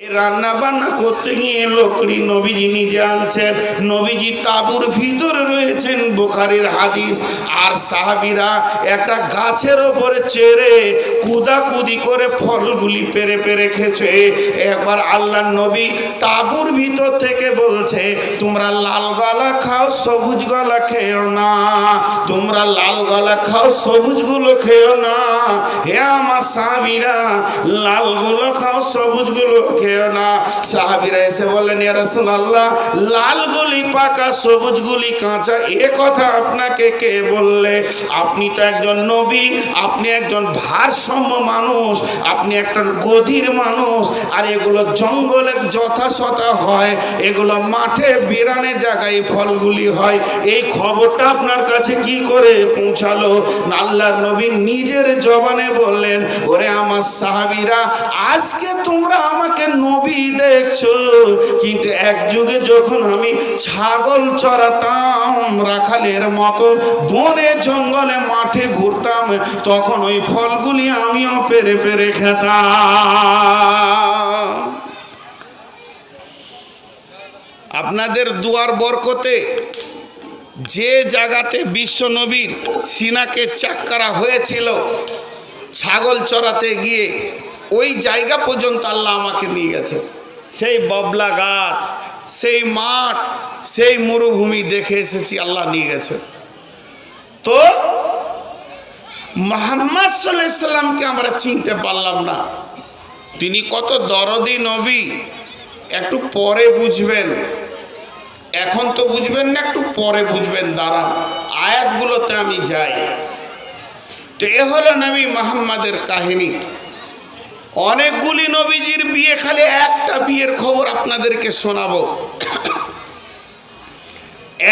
রান্না বান্না করতে গিয়ে লোকরি নবীজি নিজে আনছেন, নবীজি তাঁবুর ভিতরে রয়েছেন, বুখারীর হাদিস। আর সাহাবীরা একটা গাছের ওপরে চেড়ে কুদাকুদি করে ফলগুলি পেরে পেরে খেয়েছে। একবার আল্লাহর নবী তাঁবুর ভিতর থেকে বলছে, তোমরা লাল গলা খাও, সবুজ গলা খেও না, তোমরা লাল গলা খাও, সবুজগুলো খেও না। হে আমার সাহাবীরা, লালগুলো খাও, সবুজগুলো খেও না। সাহাবীরা এসে বললেন, ইয়া রাসূলুল্লাহ, লালগুলি পাকা, সবুজগুলি কাঁচা, এ কথা আপনাকে কে বললে? আপনি তো একজন নবী, আপনি একজন ভারসাম্য মানুষ, আপনি একটা গদির মানুষ। আর এগুলো জঙ্গলে যথাযথা হয়, এগুলো মাঠে বিরানে জায়গায় ফলগুলি হয়। এই খবরটা আপনার কাছে কি করে পৌঁছালো? আল্লাহর নবী নিজের জবানে বললেন, ওরে আমার সাহাবীরা, আজকে তোমরা আমাকে নবী দেখছো, কিন্তু এক যুগে যখন আমি ছাগল চড়াতাম, রাখালের মতো বনে জঙ্গলে মাঠে ঘুরতাম, তখন ওই ফলগুলি আমিও পেরে পেরে খেতাম। আপনাদের দুয়ার বরকতে যে জায়গাতে বিশ্বনবীর সিনাকে চাক্কারা হয়েছিল ছাগল চড়াতে গিয়ে, ওই জায়গা পর্যন্ত আল্লাহ আমাকে নিয়ে গেছে। সেই ববলা গাছ, সেই মাঠ, সেই মরুভূমি দেখে এসেছি, আল্লাহ নিয়ে গেছে। তো মুহাম্মদ সাল্লাল্লাহু আলাইহি সাল্লামকে আমরা চিনতে পারলাম না। তিনি কত দরদি নবী, একটু পরে বুঝবেন, এখন তো বুঝবেন না, একটু পরে বুঝবেন। দাঁড়ান, আয়াতগুলোতে আমি যাই। তো এ হলো নবী মুহাম্মাদের কাহিনী। অনেকগুলি নবীজির বিয়ে, খালি একটা বিয়ের খবর আপনাদেরকে শোনাবো,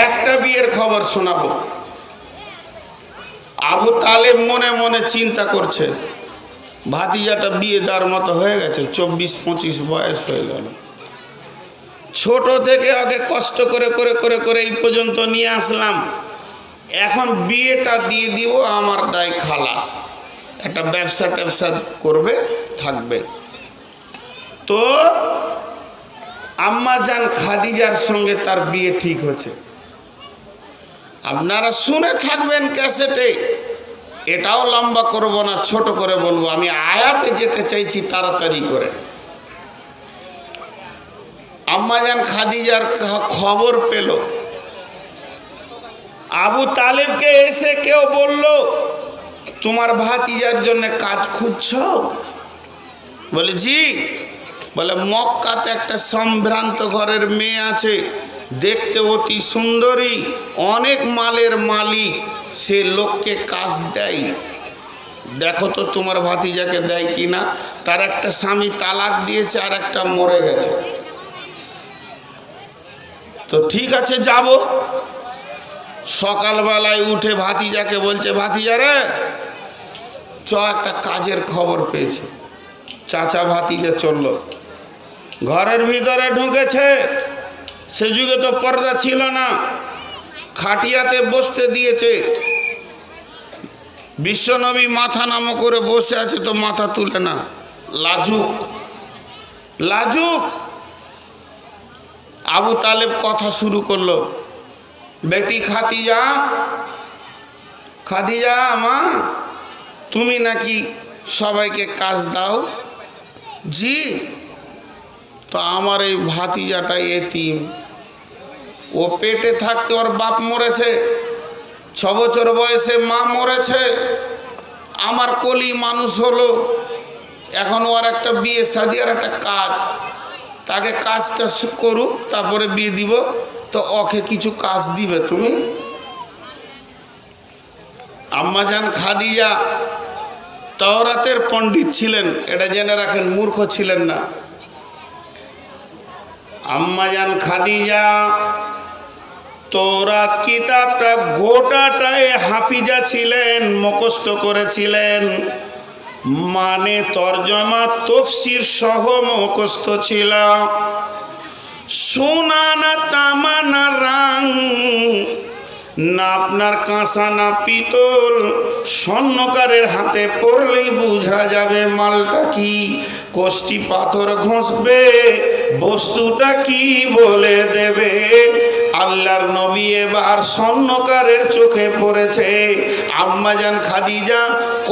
একটা বিয়ের খবর শোনাবো। আবু তালেব মনে মনে চিন্তা করছে, ভাতিজাটা বিয়ে দেওয়ার মতো হয়ে গেছে, 24-25 বয়স হয়ে গেল। ছোট থেকে আগে কষ্ট করে করে করে করে এই পর্যন্ত নিয়ে আসলাম, এখন বিয়েটা দিয়ে দিব, আমার দায় খালাস, একটা ব্যবসা ট্যাবসা করবে, থাকবে। তো আম্মা জান খাদিজার সঙ্গে তার বিয়ে ঠিক হচ্ছে। আপনারা শুনে থাকবেন ক্যাসেটে, এটাও লম্বা করব না, ছোট করে বলবো। আমি আয়াতে যেতে চাইছি তাড়াতাড়ি করে। আম্মাজান খাদিজার খবর পেল, আবু তালেবকে এসে কেউ বলল, তোমার ভাতিজার জন্য কাজ খুঁজছো? বলে জি। বলে মক্কাতে একটা সম্ভ্রান্ত ঘরের মেয়ে আছে, দেখতে অতি সুন্দরী, অনেক মালের মালিক, সে লোককে কাজ দেয়, দেখো তো তোমার ভাতিজাকে দেয় কিনা। তার একটা স্বামী তালাক দিয়েছে, আর একটা মরে গেছে। তো ঠিক আছে, যাব। সকালবেলায় উঠে ভাতিজাকে বলছে, ভাতিজা রে চ, একটা কাজের খবর পেয়েছে। চাচা ভাতিজা চলল, ঘরের ভিতরে ঢুকেছে। সে যুগে তো পর্দা ছিল না, খাটিয়াতে বসতে দিয়েছে। বিশ্বনবী মাথা নামো করে বসে আছে, তো মাথা তুলে না, লাজুক লাজুক। আবু তালেব কথা শুরু করলো, বেটি খাদিজা, খাদিজা মা, তুমি নাকি সবাইকে কাজ দাও? জি। তো আমার এই ভাতিজাটা এতিম, ও পেটে থাকতে ওর বাপ মরেছে, 6 বছর বয়সে মা মরেছে, আমার কলি মানুষ হলো, এখন ওর একটা বিয়ে শাদী আর একটা কাজ, তাকে কাজটা করুক, তারপরে বিয়ে দিব। তো ওকে কিছু কাজ দিবে তুমি? আম্মাজান খাদিজা তাওরাতের পণ্ডিত ছিলেন, এটা জেনে রাখেন, মূর্খ ছিলেন না। আম্মাজান খাদিজা তাওরাত কিতাবটা গোটাটায় হাফিজা ছিলেন, মুখস্থ করেছিলেন, মানে তরজমা তাফসীর সহ মুখস্থ ছিল। সোনা না তামা না রাং, না আপনার কাঁসা না পিতল, স্বর্ণকারের হাতে পড়লেই বোঝা যাবে মালটা কি। কষ্টি পাথর ঘষবে, বস্তুটা কি বলে দেবে। আল্লাহর নবী এবার স্বর্ণকারের চোখে পড়েছে। আম্মাজান খাদিজা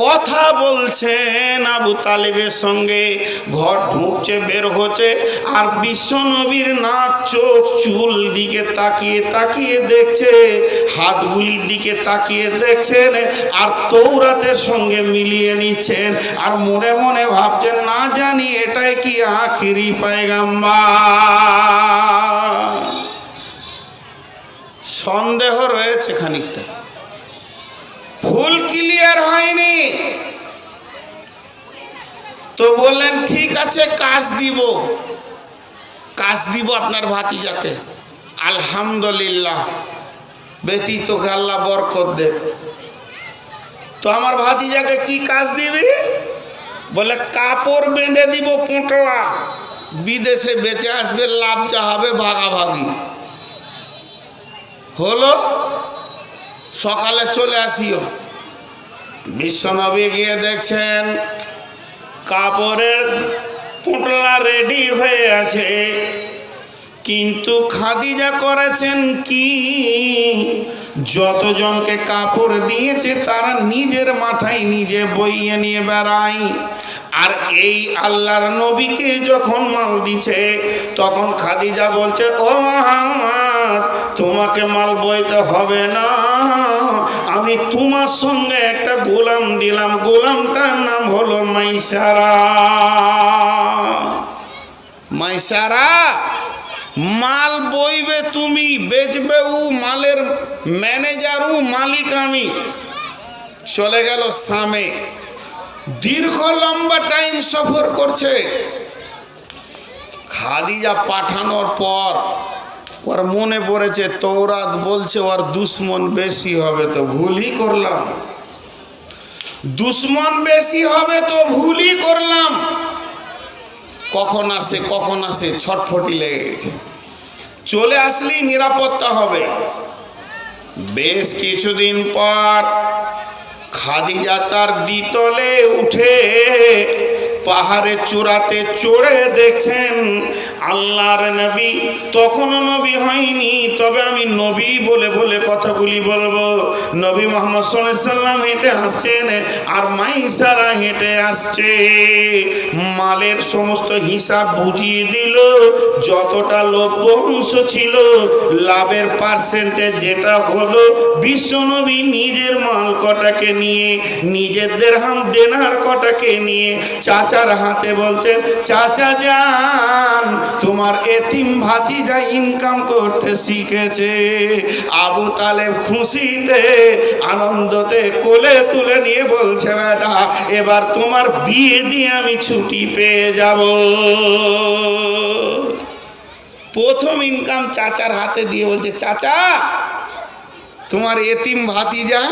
কথা বলছেন আবু তালেবের সঙ্গে, ঘর ঢুকছে বের হচ্ছে, আর বিশ্ব নবীর নাক চোখ চুল দিকে তাকিয়ে তাকিয়ে দেখছে, হাতগুলির দিকে তাকিয়ে দেখছেন, আর তৌরাতের সঙ্গে মিলিয়ে নিচ্ছেন, আর মনে মনে ভাবছেন না জানি এটাই কি আখিরি পয়গাম্বার। সন্দেহ রয়েছে খানিকটা, ফুল ক্লিয়ার হয়নি। তো বললেন ঠিক আছে কাজ দিব আপনার ভাতিজাকে। আলহামদুলিল্লাহ, বেটি তোকে আল্লাহ বরকত দেব। তো আমার ভাতিজাকে কি কাজ দিবি? বলে কাপড় বেঁধে দিব পোঁটলা, বিদেশে বেঁচে আসবে, লাভ যা হবে ভাগাভাগি। হলো, সকালে চলে আসিও। বিশ্বনবী গিয়ে দেখছেন কাপড়ের পোঁটলা রেডি হয়ে আছে, কিন্তু খাদিজা করেছেন কি, যতজনকে কাপড় দিয়েছে তারা নিজের মাথায় নিজে বইয়ে নিয়ে বেড়ায়। আর এই আল্লাহর নবীকে যখন মাল দিছে তখন খাদিজা বলছে, ও মুহাম্মদ তোমাকে মাল বইতে হবে না, আমি তোমার সঙ্গে একটা গোলাম দিলাম, গোলামটার নাম হলো মাইসারা। মাইসারা মাল বইবে তুমি, বেচবে ও, মালের ম্যানেজার ও, মালিক আমি। চলে গেল শামে, দীর্ঘ লম্বা টাইম সফর করছে। খাদিজা পাঠানোর পর ওর মনে পড়েছে তৌরাত বলছে ওর দুশ্মন বেশি হবে, তো ভুলই করলাম, দুশ্মন বেশি হবে তো ভুলই করলাম। কখন আসে ছটফটি লেগে গেছে। চলে আসলেই নিরাপত্তা হবে। বেশ কিছুদিন পর খাদিজা তার দ্বিতলে উঠে পাহাড়ের চূড়াতে চড়ে দেখছেন আল্লাহর নবী। তখনও নবী হয়নি, তবে আমি নবী বলে বলে কথাগুলি বলবো। নবী মুহাম্মদ সাল্লাল্লাহু আলাইহি সাল্লাম হেঁটে আসছেন, আর মাইসারা হেঁটে আসছে। মালের সমস্ত হিসাব বুঝিয়ে দিল, যতটা লভ্য অংশ ছিল, লাভের পার্সেন্টেজ যেটা হলো, বিশ্বনবী নিজের মাল কটাকে নিয়ে, নিজের দিরহাম দেনার কটাকে নিয়ে চাচার হাতে বলছেন, চাচা যান তোমার এতিম ভাতিজা ইনকাম করতে শিখেছে। আবু তালেব খুশিতে আনন্দতে কোলে তুলে নিয়ে বলছে, বেটা এবার তোমার বিয়ে দিয়ে আমি ছুটি পেয়ে যাব। প্রথম ইনকাম চাচার হাতে দিয়ে বলছে, চাচা তোমার এতিম ভাতিজা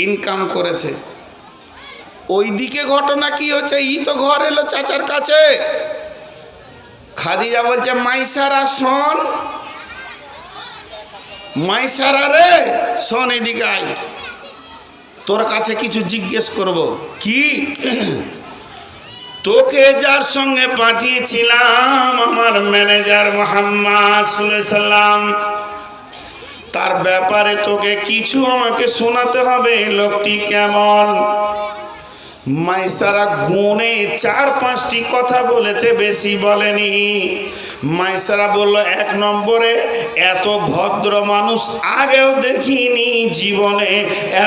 ইনকাম করেছে। ওইদিকে ঘটনা কি হচ্ছে, ই তো ঘর এলো চাচার কাছে। খাদিজা বলছে, মাইসারা শোন, মাইসারা রে শোন, এদিকে আয়, তোর কাছে কিছু জিজ্ঞেস করব। কি? তোকে যার সঙ্গে পাঠিয়েছিলাম আমার ম্যানেজার মুহাম্মদ সাল্লাল্লাহু আলাইহি সাল্লাম, তার ব্যাপারে তোকে কিছু আমাকে শোনাতে হবে। লোকটি কেমন? মাইসারা গুনে 4-5টি কথা বলেছে, বেশি বলেনি। মাইসারা বলল, 1 নম্বরে এত ভদ্র মানুষ আগেও দেখিনি, জীবনে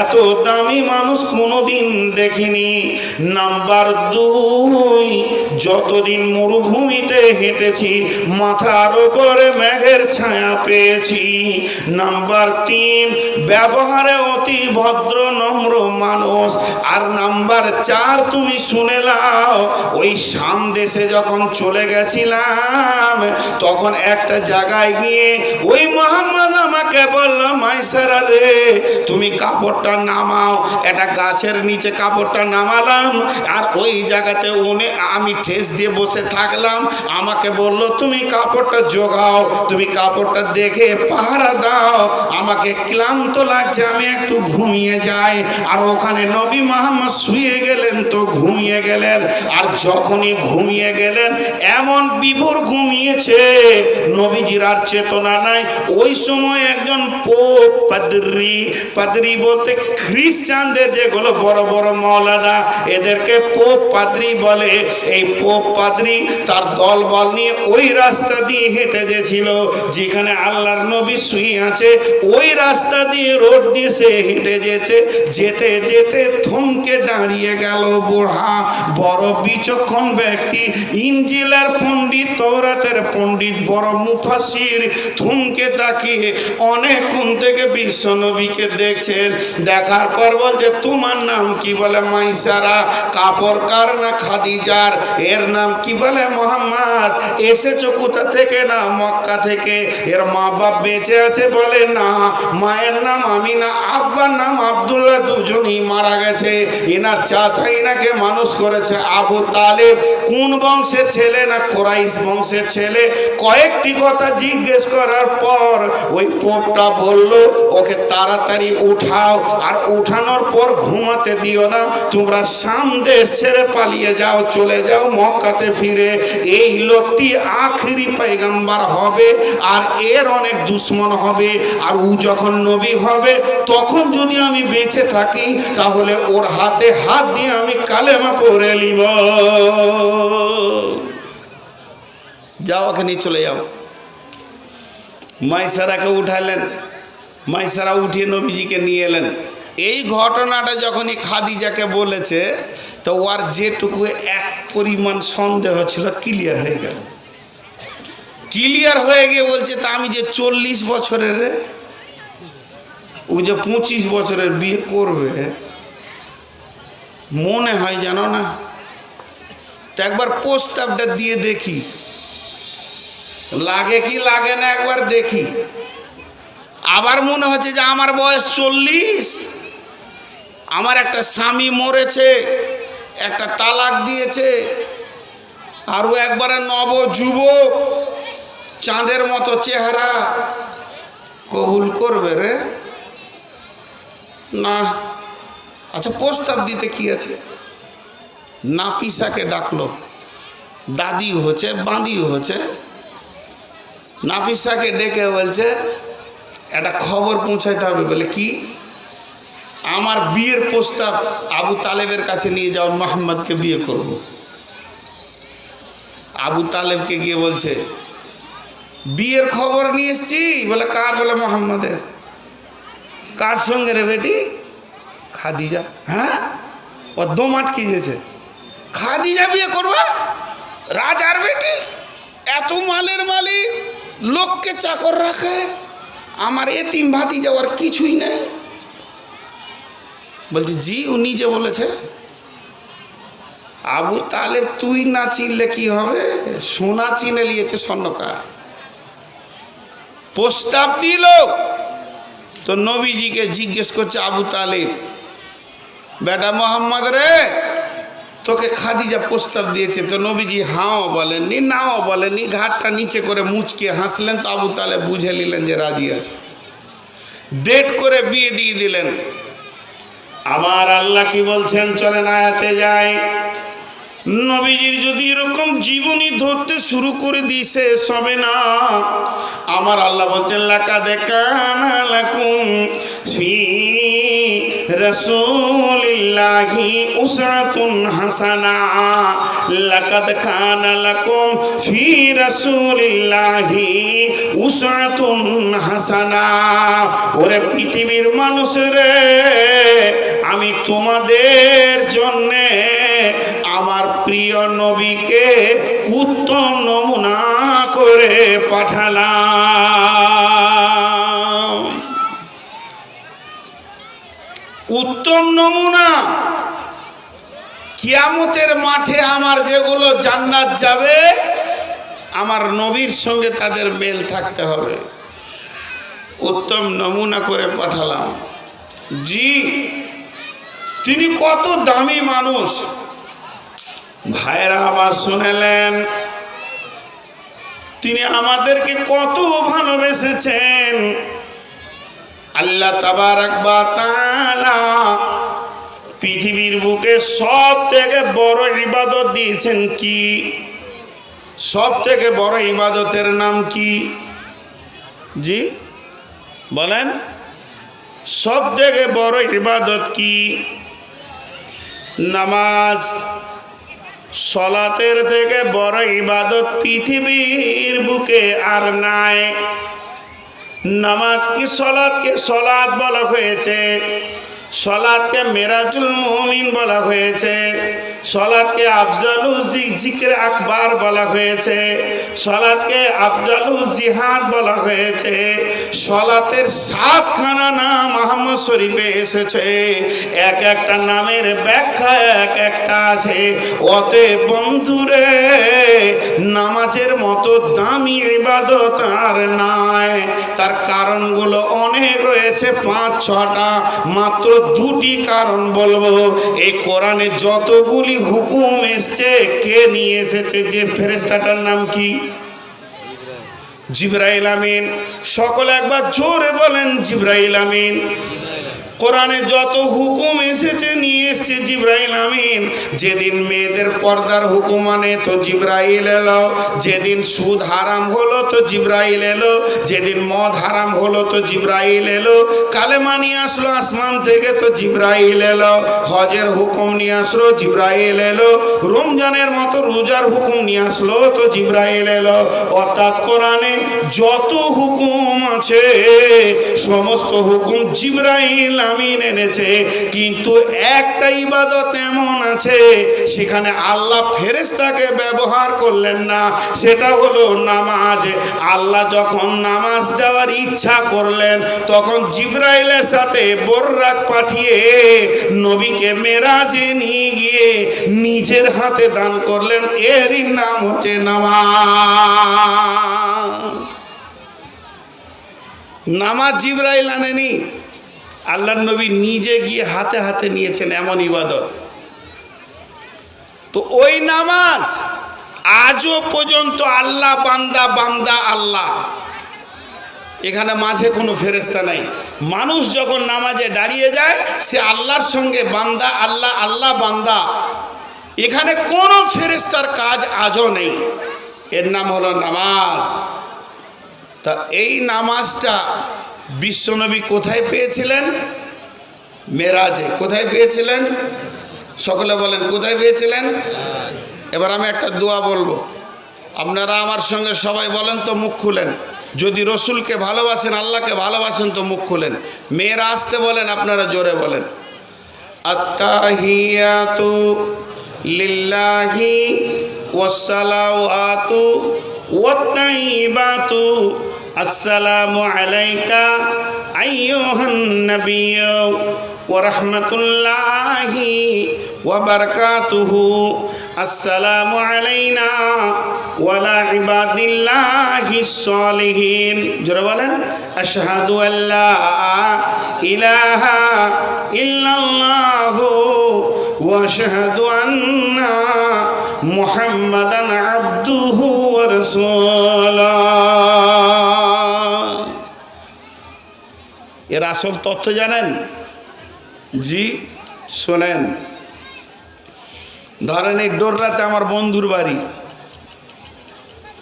এত দামি মানুষ কোনোদিন দেখিনি। নাম্বার 2, যতদিন মরুভূমিতে হেঁটেছি মাথার উপরে মেঘের ছায়া পেয়েছি। নাম্বার 3, ব্যবহারে অতি ভদ্র নম্র মানুষ। আর নাম্বার সমাচার তুমি শুনে নাও। ওই শাম দেশে যখন চলে গেছিলাম তখন একটা জায়গায় গিয়ে ওই মোহাম্মদ আমাকে বলল, মাইসারা রে তুমি কাপড়টা নামাও। একটা গাছের নিচে কাপড়টা নামালাম, আর ওই জায়গাতে আমি ঠেস দিয়ে বসে থাকলাম। আমাকে বলল তুমি কাপড়টা জোগাও, তুমি কাপড়টা দেখে পাহারা দাও, আমাকে ক্লান্ত লাগছে, আমি একটু ঘুমিয়ে যাই। আর ওখানে নবী মুহাম্মদ শুয়ে গেলেন তো ঘুমিয়ে গেলেন। আর যখনই ঘুমিয়ে গেলেন এমন বিভোর ঘুমিয়েছে নবীজির আর চেতনা নাই। ওই সময় একজন পোপ পাদ্রী বলতে খ্রিস্টানদের যেগুলো বড় বড় মাওলানা, এদেরকে পোপ পাদ্রী বলে। এই পোপ পাদ্রী তার দল বল নিয়ে ওই রাস্তা দিয়ে হেঁটে গেছিল যেখানে আল্লাহর নবী শুয়ে আছে। ওই রাস্তা দিয়ে রোড দিয়ে সে হেঁটে যেতে যেতে যেতে থমকে দাঁড়িয়ে গেল বুড়া বড় বিচক্ষণ ব্যক্তি, ইনজিলের পণ্ডিত, তওরাতের পণ্ডিত, বড় মুফাসসির। থমকে তাকিয়ে অনেকক্ষণ থেকে বিশ্ব নবীকে দেখছেন। দেখার পর বলছে তোমার নাম কি? বলে মাইসারা। কাপড় কার? না খাদিজার। এর নাম কি? বলে মোহাম্মদ। এসেছো কোথা থেকে? না মক্কা থেকে। এর মা বাপ বেঁচে আছে? বলে না। মায়ের নাম আমিনা, আব্বার নাম আব্দুল্লাহ, দুজনই মারা গেছে। এনার চাচা এনাকে মানুষ করেছে আবু তালেব। কোন বংশের ছেলে? না কুরাইশ বংশের ছেলে। কয়েকটি কথা জিজ্ঞেস করার পর ওই পোপটা বলল ওকে তাড়াতাড়ি উঠাও, আর উঠানোর পর ঘুমাতে দিও না, তোমরা শাম দেশ ছেড়ে পালিয়ে যাও, চলে যাও মক্কাতে ফিরে। এই লোকটি আখেরি পয়গম্বর হবে আর এর অনেক দুশ্মন হবে, আর ও যখন নবী হবে তখন যদি আমি বেঁচে থাকি তাহলে ওর হাতে হাত দিয়ে আমি কালেমা পড়ে নিব। যাও ওখানে চলে যাও। মাইসারাকে উঠালেন, মাইসারা উঠিয়ে নবীজিকে নিয়ে এলেন। এই ঘটনাটা যখনই খাদিজাকে বলেছে তো ওর যেটুকু এক পরিমাণ সন্দেহ ছিল ক্লিয়ার হয়ে গেল। ক্লিয়ার হয়ে গিয়ে বলছে তা আমি যে 40 বছরের, ও যে 25 বছরের বিয়ে করবে মনে হয় জানো না। তো একবার প্রস্তাবটা দিয়ে দেখি, লাগে কি লাগে না একবার দেখি। আবার মনে হচ্ছে যে আমার বয়স 40, আমার একটা স্বামী মরেছে, একটা তালাক দিয়েছে, আরও একবারে নবযুবক, চাঁদের মতো চেহারা, কবুল করবে রে না। আচ্ছা প্রস্তাব দিতে কি আছে? নাপিসাকে ডাকলো, দাদিও হচ্ছে বাঁদিও হচ্ছে। নাপিসাকে ডেকে বলছে একটা খবর পৌঁছাইতে হবে। বলে কি? আমার বিয়ের প্রস্তাব আবু তালেবের কাছে নিয়ে যাও, মোহাম্মদকে বিয়ে করব। আবু তালেবকে গিয়ে বলছে বিয়ের খবর নিয়ে এসছি। বলে কার? বলে মোহাম্মদের। কার সঙ্গে রে বেটি? খাদিজা। হ্যাঁ, ও দম আটকে গেছে। খাদিজা বিয়ে করবা? রাজার বেটি, এত মালের মালিক, লোককে চাকর রাখে, আমার এতিম ভাতি যাওয়ার কিছুই নেই। বলছে জি, ও নিজে বলেছে। আবু তালেব তুই না চিনলে কি হবে? সোনা চিনে নিয়েছে স্বর্ণকার। প্রস্তাব দিল তো নবীজিকে জিজ্ঞেস করছে আবু তালেব, বেটা মোহাম্মদ রে, তোকে খাদিজা প্রস্তাব দিয়েছে? তো নবীজি হাও বলেননি, নাও বলেননি, ঘাটটা নিচে করে মুচকে হাসলেন। তো আবু তালেব বুঝে নিলেন যে রাজি আছে। ডেট করে বিয়ে দিয়ে দিলেন। আমার আল্লাহ কি বলছেন চলেন আয়াতে যাই। নবীজির যদি এরকম জীবনী ধরতে শুরু করে দিয়েছে সবে না। আমার আল্লাহ বলছেন লাকাদ কানা লাকুম ফি রাসূলিল্লাহি উসওয়াতুন হাসানা। লাকাদ কানা লাকুম ফি রাসূলিল্লাহি উসওয়াতুন হাসানা। ওরে পৃথিবীর মানুষরে, আমি তোমাদের জন্যে আমার প্রিয় নবীকে উত্তম নমুনা করে পাঠালাম। উত্তম নমুনা। কিয়ামতের মাঠে আমার যেগুলো জান্নাত যাবে আমার নবীর সঙ্গে তাদের মেল থাকতে হবে। উত্তম নমুনা করে পাঠালাম। জি, তিনি কত দামি মানুষ ভাইরা আমার শুনেলেন, তিনি আমাদেরকে কত ভালোবেসেছেন। আল্লাহ তাবারাক ওয়া তাআলা পৃথিবীর বুকে সব থেকে বড় ইবাদত দিয়েছেন কি? সব থেকে বড় ইবাদতের নাম কি? জি বলেন, সব থেকে বড় ইবাদত কি? নামাজ। সলাতের থেকে বড় ইবাদত পৃথিবীর বুকে আর নাই। নামাজকে সলাতকে সলাত বলা হয়েছে, সলাতকে মেরাজুল মুমিন বলা হয়েছে, সলাতকে আফজালু জিকির আকবার বলা হয়েছে, সলাতকে আফজালু জিহাদ বলা হয়েছে। সলাতের 7খানা নাম মুহাম্মদ শরীফে এসেছে, এক একটা নামের ব্যাখ্যা এক একটা আছে। অতএব বন্ধুরে, নামাজের মতো দামি ইবাদত আর নাই। তার কারণগুলো অনেক রয়েছে, 5-6টা, মাত্র 2টি কারণ বলবো। এই কোরআনে যতগুলি হুকুম এসছে, কে নিয়ে এসেছে? যে ফেরেশতাটার নাম কি? জিবরাইল আমিন। সকলে একবার জোরে বলেন জিবরাইল আমিন। কোরআনে যত হুকুম এসেছে নিয়ে এসছে জিবরাইল আমিন। যেদিন মেয়েদের পর্দার হুকুম আনে তো জিবরাইল এলো, যেদিন সুদ হারাম হলো তো জিবরাইল এলো, যেদিন মদ হারাম হলো তো জিবরাইল এলো, কালেমা নিয়ে আসলো আসমান থেকে তো জিবরাইল এলো, হজের হুকুম নিয়ে আসলো জিবরাইল এলো, রমজানের মতো রোজার হুকুম নিয়ে আসলো তো জিবরাইল এলো। অর্থাৎ কোরআনে যত হুকুম আছে সমস্ত হুকুম জিবরাইল আমিন এনেছে। কিন্তু একটা ইবাদত এমন আছে সেখানে আল্লাহ ফেরেশতাকে ব্যবহার করলেন না, সেটা হলো নামাজ। আল্লাহ যখন নামাজ দেওয়ার ইচ্ছা করলেন তখন জিবরাইলের সাথে বর্রাক পাঠিয়ে নবীকে মেরাজে নিয়ে গিয়ে নিজের হাতে দান করলেন। এরই নাম হচ্ছে নামাজ। নামাজ জিবরাইল আনেনি, আল্লাহর নবী নিজে গিয়ে হাতে হাতে নিয়েছেন, এমন ইবাদত। তো ওই নামাজ আজও পর্যন্ত আল্লাহ বান্দা বান্দা আল্লাহ, এখানে মাঝে কোনো ফেরেশতা নাই। মানুষ যখন নামাজে দাঁড়িয়ে যায় সে আল্লাহর সঙ্গে বান্দা আল্লাহ, আল্লাহ বান্দা। এখানে কোনো ফেরেশতার কাজ আজও নেই। এর নাম হলো নামাজ। তা এই নামাজটা বিশ্বনবী কোথায় পেয়েছিলেন? মেরাজে। কোথায় পেয়েছিলেন? সকলে বলেন কোথায় পেয়েছিলেন? এবার আমি একটা দোয়া বলবো, আপনারা আমার সঙ্গে সবাই বলেন তো, মুখ খুলেন। যদি রসুলকে ভালোবাসেন, আল্লাহকে ভালোবাসেন তো মুখ খুলেন। মেয়েরা আসতে বলেন, আপনারা জোরে বলেন। আত্তাহিয়াতু লিল্লাহি ওয়াসসালাওয়াতু ওয়াত-তাইয়িবাতু আসসালামু আলাইকা আইয়ুহান নাবিয়্যু ওয়া রাহমাতুল্লাহি ওয়া বারাকাতুহু। আসসালামু আলাইনা ওয়া আলা ইবাদিল্লাহিস সালিহিন। জোরে বলেন, আশহাদু আল্লা ইলাহা ইল্লাল্লাহু ওয়া আশহাদু আন্না মুহাম্মাদান আবদুহু ওয়া রাসূলুহু। এর আসল তথ্য জানেন? জি শোনেন। ধরেন এই ডোররাতে আমার বন্ধুর বাড়ি,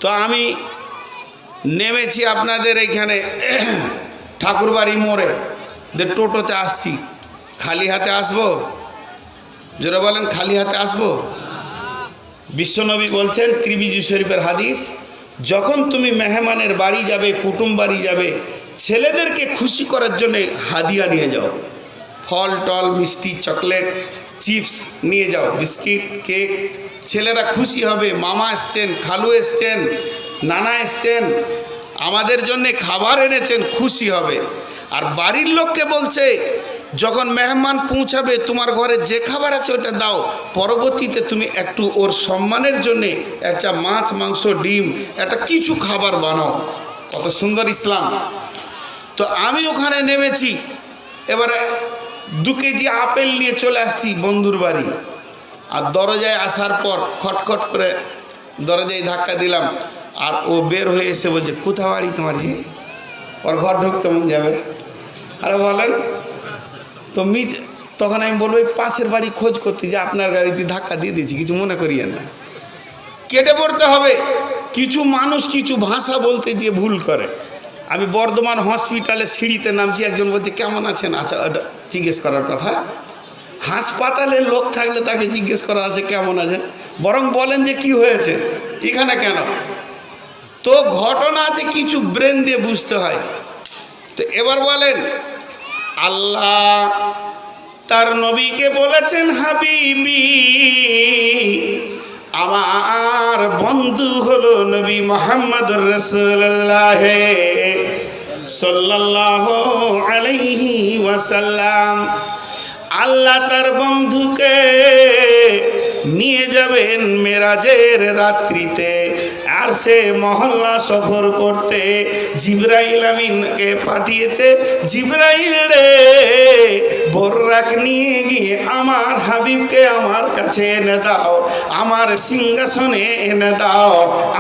তো আমি নেমেছি আপনাদের এইখানে ঠাকুরবাড়ি মোড়ে, যে টোটোতে আসছি, খালি হাতে আসবো? জোরে বলেন, খালি হাতে আসবো? বিশ্বনবী বলছেন, তিরমিজি শরীফের হাদিস, যখন তুমি মেহমানের বাড়ি যাবে, কুটুম বাড়ি যাবে, ছেলেদেরকে খুশি করার জন্য হাদিয়া নিয়ে যাও। ফল টল, মিষ্টি, চকলেট, চিপস নিয়ে যাও, বিস্কিট, কেক। ছেলেরা খুশি হবে, মামা এসছেন, খালু এসছেন, নানা এসছেন, আমাদের জন্য খাবার এনেছেন, খুশি হবে। আর বাড়ির লোককে বলছে, যখন মেহমান পৌঁছাবে তোমার ঘরে যে খাবার আছে ওটা দাও, পরবর্তীতে তুমি একটু ওর সম্মানের জন্যে একটা মাছ মাংস ডিম একটা কিছু খাবার বানাও। কত সুন্দর ইসলাম। তো আমি ওখানে নেমেছি, এবারে 2 কেজি আপেল নিয়ে চলে আসছি বন্ধুর বাড়ি। আর দরজায় আসার পর খটখট করে দরজায় ধাক্কা দিলাম, আর ও বের হয়ে এসে বলছে কোথা বাড়ি তোমার? হে, ওর ঘর ঢুকতে মন যাবে। আরে বলেন তো তখন আমি বলবো এই পাশের বাড়ি খোঁজ করতে, যে আপনার গাড়িতে ধাক্কা দিয়ে দিয়েছি, কিছু মনে করিয়েন না। কেটে পড়তে হবে। কিছু মানুষ কিছু ভাষা বলতে গিয়ে ভুল করে। আমি বর্ধমান হসপিটালে সিঁড়িতে নামছি, একজন বলছে কেমন আছেন? আচ্ছা, ওটা জিজ্ঞেস করার কথা। হাসপাতালে লোক থাকলে তাকে জিজ্ঞেস করা আছে কেমন আছেন, বরং বলেন যে কি হয়েছে, এখানে কেন? তো ঘটনা আছে, কিছু ব্রেন দিয়ে বুঝতে হয়। তো এবার বলেন, আল্লাহ তার নবীকে বলেছেন হাবিবি, আমার বন্ধু হলো নবী মুহাম্মদুর রাসূলুল্লাহ সাল্লাল্লাহু আলাইহি ওয়াসাল্লাম। আল্লাহ তার বন্ধুকে নিয়ে যাবেন মেরাজের রাত্রিতে, আর সে মহল্লা সফর করতে জিবরাইল আমিনকে পাঠিয়েছে। জিবরাইল রে, বোররাক নিয়ে গিয়ে আমার হাবিবকে আমার কাছে এনে দাও, আমার সিংহাসনে এনে দাও,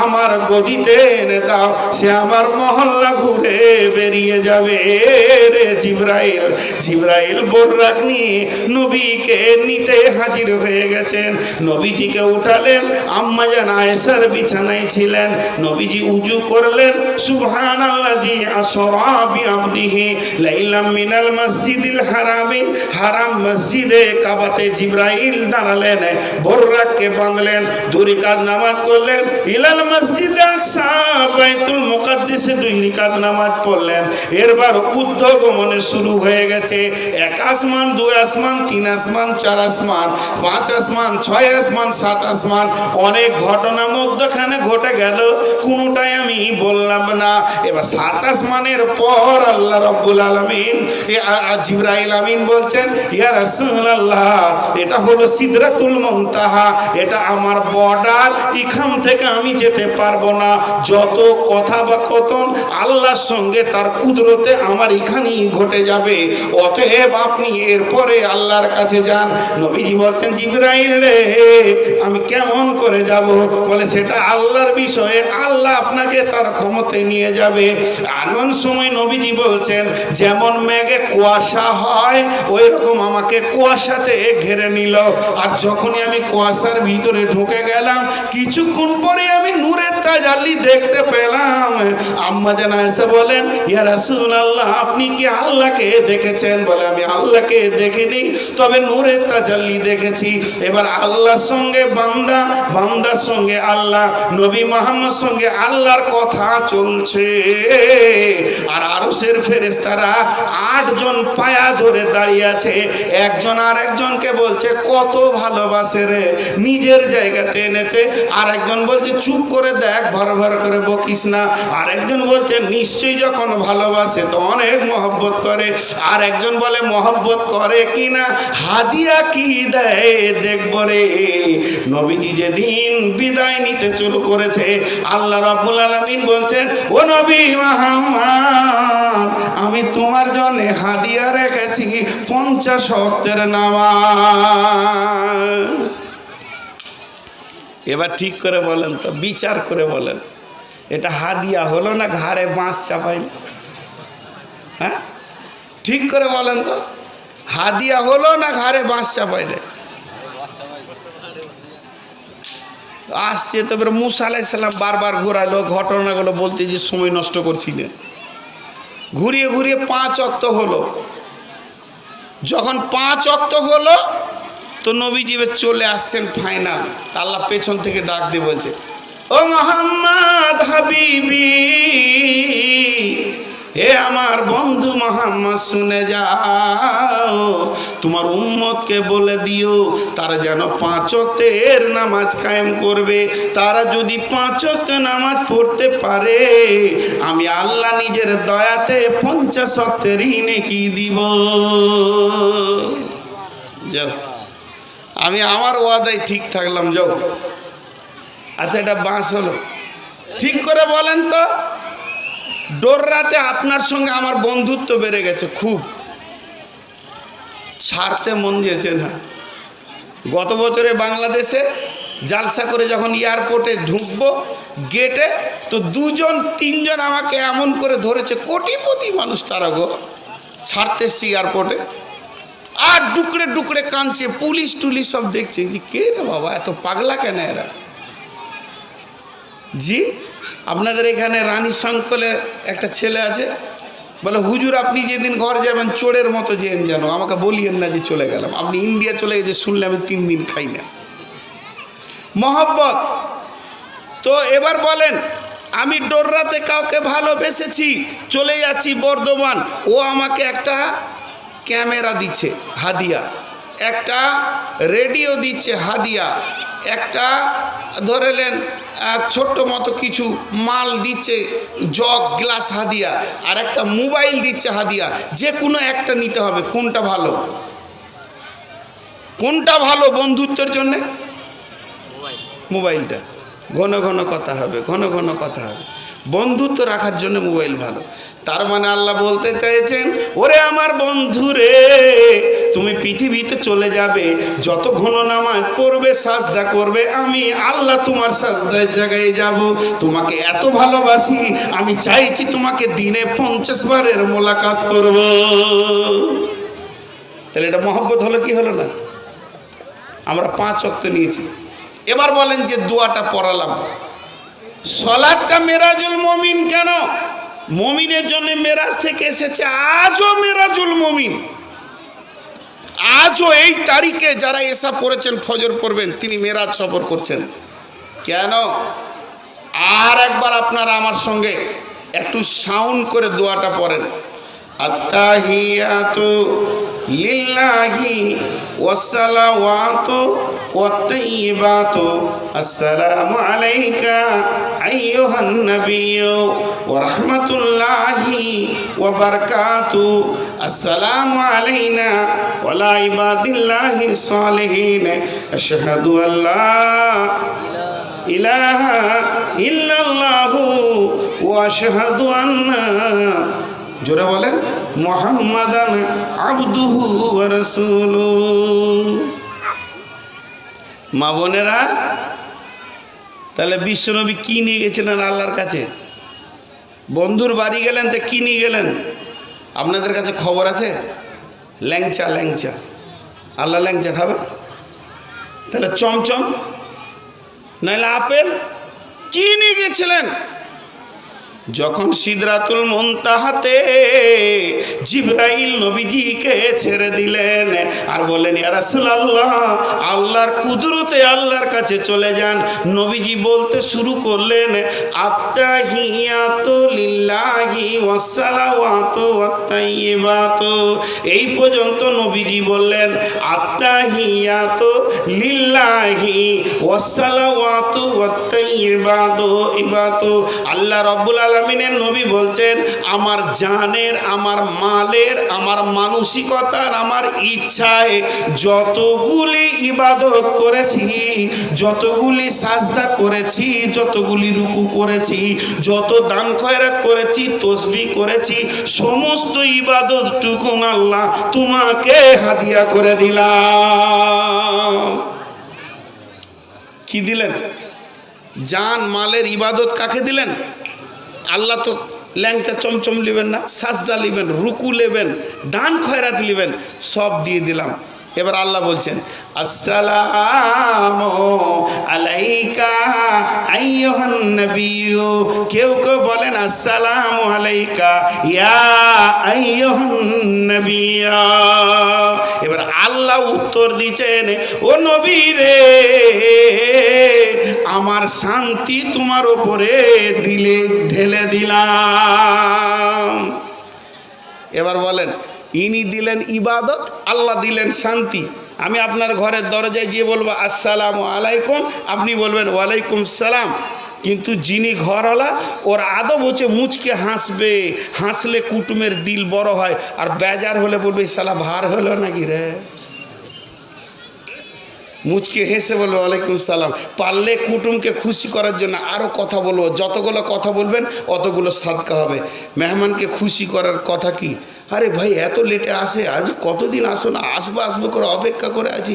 আমার গদিতে এনে দাও, সে আমার মহল্লা ঘুরে বেরিয়ে যাবে রে জিবরাইল। জিবরাইল বোররাক নিয়ে নবীকে নিতে হাজির হয়ে গেছেন। নবীজিকে উঠালেন, আম্মা জান আয়েশার বিছানায় ছিলেন। নবীজি উজু করলেন, সুবহানাল্লাযী আসরা বিআবদিহি লাইলাম মিনাল মসজিদিল হারামি, হারাম মসজিদে কাবাতে জিবরাইল দাঁড়ালেন, বোররাককে বাঁধলেন, 2 রাকাত নামাজ পড়লেন, ইলাল মসজিদে আকসা বাইতুল মুকাদ্দাসে 2 রাকাত নামাজ পড়লেন। এরবার ঊর্ধ্বগমনে শুরু হয়ে গেছে। 1 আসমান, 2 আসমান, 3 আসমান, 4 আসমান, 5 আসমান, 6 আসমান, 7 আসমান, অনেক ঘটনা মধ্যখানে ঘটে গেল, কোনটাই আমি বললাম না। এবার 7 আসমানের পর আল্লাহ রাব্বুল আলামিন জিবরাইল আমিন বলছেন, ইয়া রাসূলুল্লাহ, এটা হলো সিদরাতুল মুনতাহা, এটা আমার বর্ডার, এখান থেকে আমি যেতে পারবো না। যত কথা বা কথন আল্লাহর সঙ্গে তার কুদরতে আমার এখানেই ঘটে যাবে, অতএব আপনি এরপরে আল্লাহর কাছে যান। নবীজি বলছেন, জিবরাইল রে, আমি কেমন করে যাব? বলে সেটা আল্লাহর বিষয়ে, আল্লাহ আপনাকে তার ক্ষমতায় নিয়ে যাবে। এমন সময় নবীজি বলছেন, যেমন মেঘে কুয়াশা হয় ওই রকম আমাকে কুয়াশাতে ঘিরে নিল। আর যখনই আমি কুয়াশার ভিতরে ঢুকে গেলাম, কিছুক্ষণ পরে আমি নূরের তাজাল্লি দেখতে পেলাম। আম্মা জান আয়েশা বলেন, ইয়া রাসূলুল্লাহ, আপনি কি আল্লাহকে দেখেছেন? বলে আমি আল্লাহকে দেখিনি, তবে নূরের তাজাল্লি দেখেছি। এবার আল্লাহর সঙ্গে বান্দা, বান্দার সঙ্গে আল্লাহ, নবী মুহাম্মদ সঙ্গে আল্লাহর কথা চলছে। আর আরশের ফেরেশতারা 8 জন পায়া ধরে দাঁড়িয়ে আছে। একজন আর একজনকে বলছে কত ভালোবাসে রে, নিজের জায়গাতে এনেছে। আর একজন বলছে চুপ করে দেখ, ভর ভর করে বকিস না। আর একজন বলছে নিশ্চয়ই যখন ভালোবাসে তো অনেক মহব্বত করে। আর একজন বলে মহব্বত করে কিনা, হাদিয়া কি দেয় দেখব রে। নবীজি যেদিন বিদায় নিতে শুরু করেছে, আল্লাহ রাব্বুল আলামিন বলছেন, ও নবী মুহাম্মদ, আমি তোমার জন্য হাদিয়া রেখেছি 50 ওয়াক্তের নামাজ। এবার ঠিক করে বলেন তো, বিচার করে বলেন, এটা হাদিয়া হলো না ঘাড়ে বাঁশ চাপাইল? হ্যাঁ, ঠিক করে বলেন তো, হাদিয়া হলো না ঘাড়ে বাঁশ চাপাইলে? আসছে তো মুসা আলাইহিস সালাম বারবার ঘোরালো, ঘটনাগুলো বলতে যে সময় নষ্ট করছি না। ঘুরিয়ে ঘুরিয়ে 5 ওয়াক্ত হলো। যখন 5 ওয়াক্ত হলো তো নবীজি চলে আসছেন ফাইনাল। আল্লাহ পেছন থেকে ডাক দিয়ে বলছে, ও মুহাম্মদ হাবিবি, হে আমার বন্ধু মুহাম্মদ শুনে যাও, তোমার উম্মতকে বলে দিও তারা যেন 5 ওয়াক্তের নামাজ কায়েম করবে। তারা যদি 5 ওয়াক্ত নামাজ পড়তে পারে, আমি আল্লাহ নিজের দয়াতে 50 ওয়াক্তের নেকি দিব। যাও, আমি আমার ওয়াদায় ঠিক থাকলাম। যাও। আচ্ছা, এটা বাস হলো? ঠিক করে বলেন তো। ডোররাতে আপনার সঙ্গে আমার বন্ধুত্ব বেড়ে গেছে খুব, ছাড়তে মন দিয়েছে না। গত বছরে বাংলাদেশে জালসা করে যখন এয়ারপোর্টে ঢুকবো গেটে, তো 2-3 আমাকে এমন করে ধরেছে, কোটিপতি মানুষ তারা গো, ছাড়তে এসছি এয়ারপোর্টে, আর ডুকরে ডুকরে কাঁদছে, পুলিশ টুলিশ সব দেখছে। যে কে রে বাবা, এত পাগলা কেন এরা? জি, আপনাদের এখানে রানী সংকলের একটা ছেলে আছে, বলে হুজুর আপনি যেদিন ঘর যাবেন চোরের মতো যেন জানো, আমাকে বলিয়েন না যে চলে গেলাম। আপনি ইন্ডিয়া চলে গেছে শুনলে আমি 3 দিন খাই না। মহব্বত। তো এবার বলেন, আমি ডোররাতে কাউকে ভালোবেসেছি, চলে যাচ্ছি বর্ধমান, ও আমাকে একটা ক্যামেরা দিচ্ছে হাদিয়া, একটা রেডিও দিচ্ছে হাদিয়া, একটা ধরেলেন ছোট্ট মতো কিছু মাল দিচ্ছে, জগ গ্লাস হাদিয়া, আর একটা মোবাইল দিচ্ছে হাদিয়া। যে কোনো একটা নিতে হবে। কোনটা ভালো? কোনটা ভালো বন্ধুত্বের জন্যে? মোবাইলটা। ঘন ঘন কথা হবে, ঘন ঘন কথা হবে। বন্ধুত্ব রাখার জন্য মোবাইল ভালো। তার মানে আল্লাহ বলতে চাইছেন, ওরে আমার বন্ধু রে, তুমি পৃথিবীতে চলে যাবে, যত ঘন নামাজ পড়বে, সাজদা করবে, আমি আল্লাহ তোমার সাজদার জায়গায় যাব। তোমাকে এত ভালোবাসি, আমি চাইছি তোমাকে দিনে 50 বারের মোলাকাত করব। তাহলে এটা মহব্বত হলো কি হলো না? আমরা 5 ওয়াক্ত নিয়েছি। এবার বলেন যে দোয়াটা পড়ালাম, সালাতটা মেরাজুল মুমিন কেন? মুমিনের জন্য মেরাজ থেকে এসেছে, আজও মেরাজুল মুমিন। আজও এই তারিখে যারা এসা পড়েছেন, ফজর পড়বেন, তিনি মেরাজ সফর করছেন। কেন? আর একবার আপনারা আমার সঙ্গে একটু সাউন্ড করে দোয়াটা পড়েন। আত্তাহিয়াতু লিল্লাহি ওয়াসসালাওয়াতু ওয়াত-তাইয়্যিবাতু আসসালামু আলাইকা আইয়ুহান নাবিয়্যু ওয়া রাহমাতুল্লাহি ওয়া বারাকাতু আসসালামু আলাইনা ওয়া আলা ইবাদিল্লাহি সালিহিন আশহাদু আল্লা ইলাহা ইল্লাল্লাহু ওয়া আশহাদু আন্না, জোরে বলেন, মুহাম্মাদান আবদুহু ওয়া রাসূলুহু। মা বোনেরা, তাহলে বিশ্বনবী কি নিয়ে গেছিলেন আল্লাহর কাছে? বন্ধুর বাড়ি গেলেন, তো কি নিয়ে গেলেন? আপনাদের কাছে খবর আছে? ল্যাংচা। ল্যাংচা আল্লাহ ল্যাংচা খাবে? তাহলে চমচম নাহলে আপেল কি নিয়ে গেছিলেন? যখন সিদরাতুল মুনতাহাতে জিবরাইল নবীজিকে ছেড়ে দিলেন আর বললেন, ইয়া রাসূলুল্লাহ, আল্লাহর কুদরতে আল্লাহর কাছে চলে যান। নবীজি বলতে শুরু করলেন, আত্তাহিয়াতু লিল্লাহি ওয়াসসালাওয়াতু ওয়াত-তাইয়্যিবাতু। এই পর্যন্ত নবীজি বললেন, আত্তাহিয়াতু লিল্লাহি ওয়াসসালাওয়াতু ওয়াত-তাইয়্যিবাতু। আল্লাহ রাব্বুল আলামিনের নবী বলছেন, আমার জানের, আমার মালের, আমার মানসিকতার, আমার ইচ্ছায় যতগুলি ইবাদত করেছি, যতগুলি সাজদা করেছি, যতগুলি রুকু করেছি, যত দান খয়রাত করেছি, তসবিহ করেছি, সমস্ত ইবাদতটুকু আল্লাহ তোমাকে হাদিয়া করে দিলাম। কি দিলেন? জান মালের ইবাদত কাকে দিলেন? আল্লাহ তো ল্যাংচা চমচম নেবেন না, সাজদা নেবেন, রুকু নেবেন, দান খয়রাত নেবেন, সব দিয়ে দিলাম। এবার আল্লাহ বলছেন, আসসালামু আলাইকা আইয়ুহান নাবিয়্যু। কেউ কেউ বলেন আসসালামু আলাইকা ইয়া আইয়ুহান নাবিয়্যু। এবার আল্লাহ উত্তর দিচ্ছেন, ও নবী রে, আমার শান্তি তোমার উপরে ঢেলে দিলাম। এবার বলেন, ইনি দিলেন ইবাদত, আল্লাহ দিলেন শান্তি। আমি আপনার ঘরের দরজায় গিয়ে বলবো আসসালামু আলাইকুম, আপনি বলবেন ওয়ালাইকুম সালাম। কিন্তু যিনি ঘরওয়ালা, ওর আদব হচ্ছে মুচকে হাসবে, হাসলে কুটুমের দিল বড় হয়, আর বেজার হলে বলবে সালা ভার হলো নাকি রে, মুচকে হেসে বলবে ওয়ালাইকুম সালাম। পারলে কুটুমকে খুশি করার জন্য আরও কথা বলবো, যতগুলো কথা বলবেন অতগুলো সাদকা হবে। মেহমানকে খুশি করার কথা কি, আরে ভাই এত লেটে আসে, আজ কতদিন আসো না, আসবো আসবো করে অপেক্ষা করে আছি,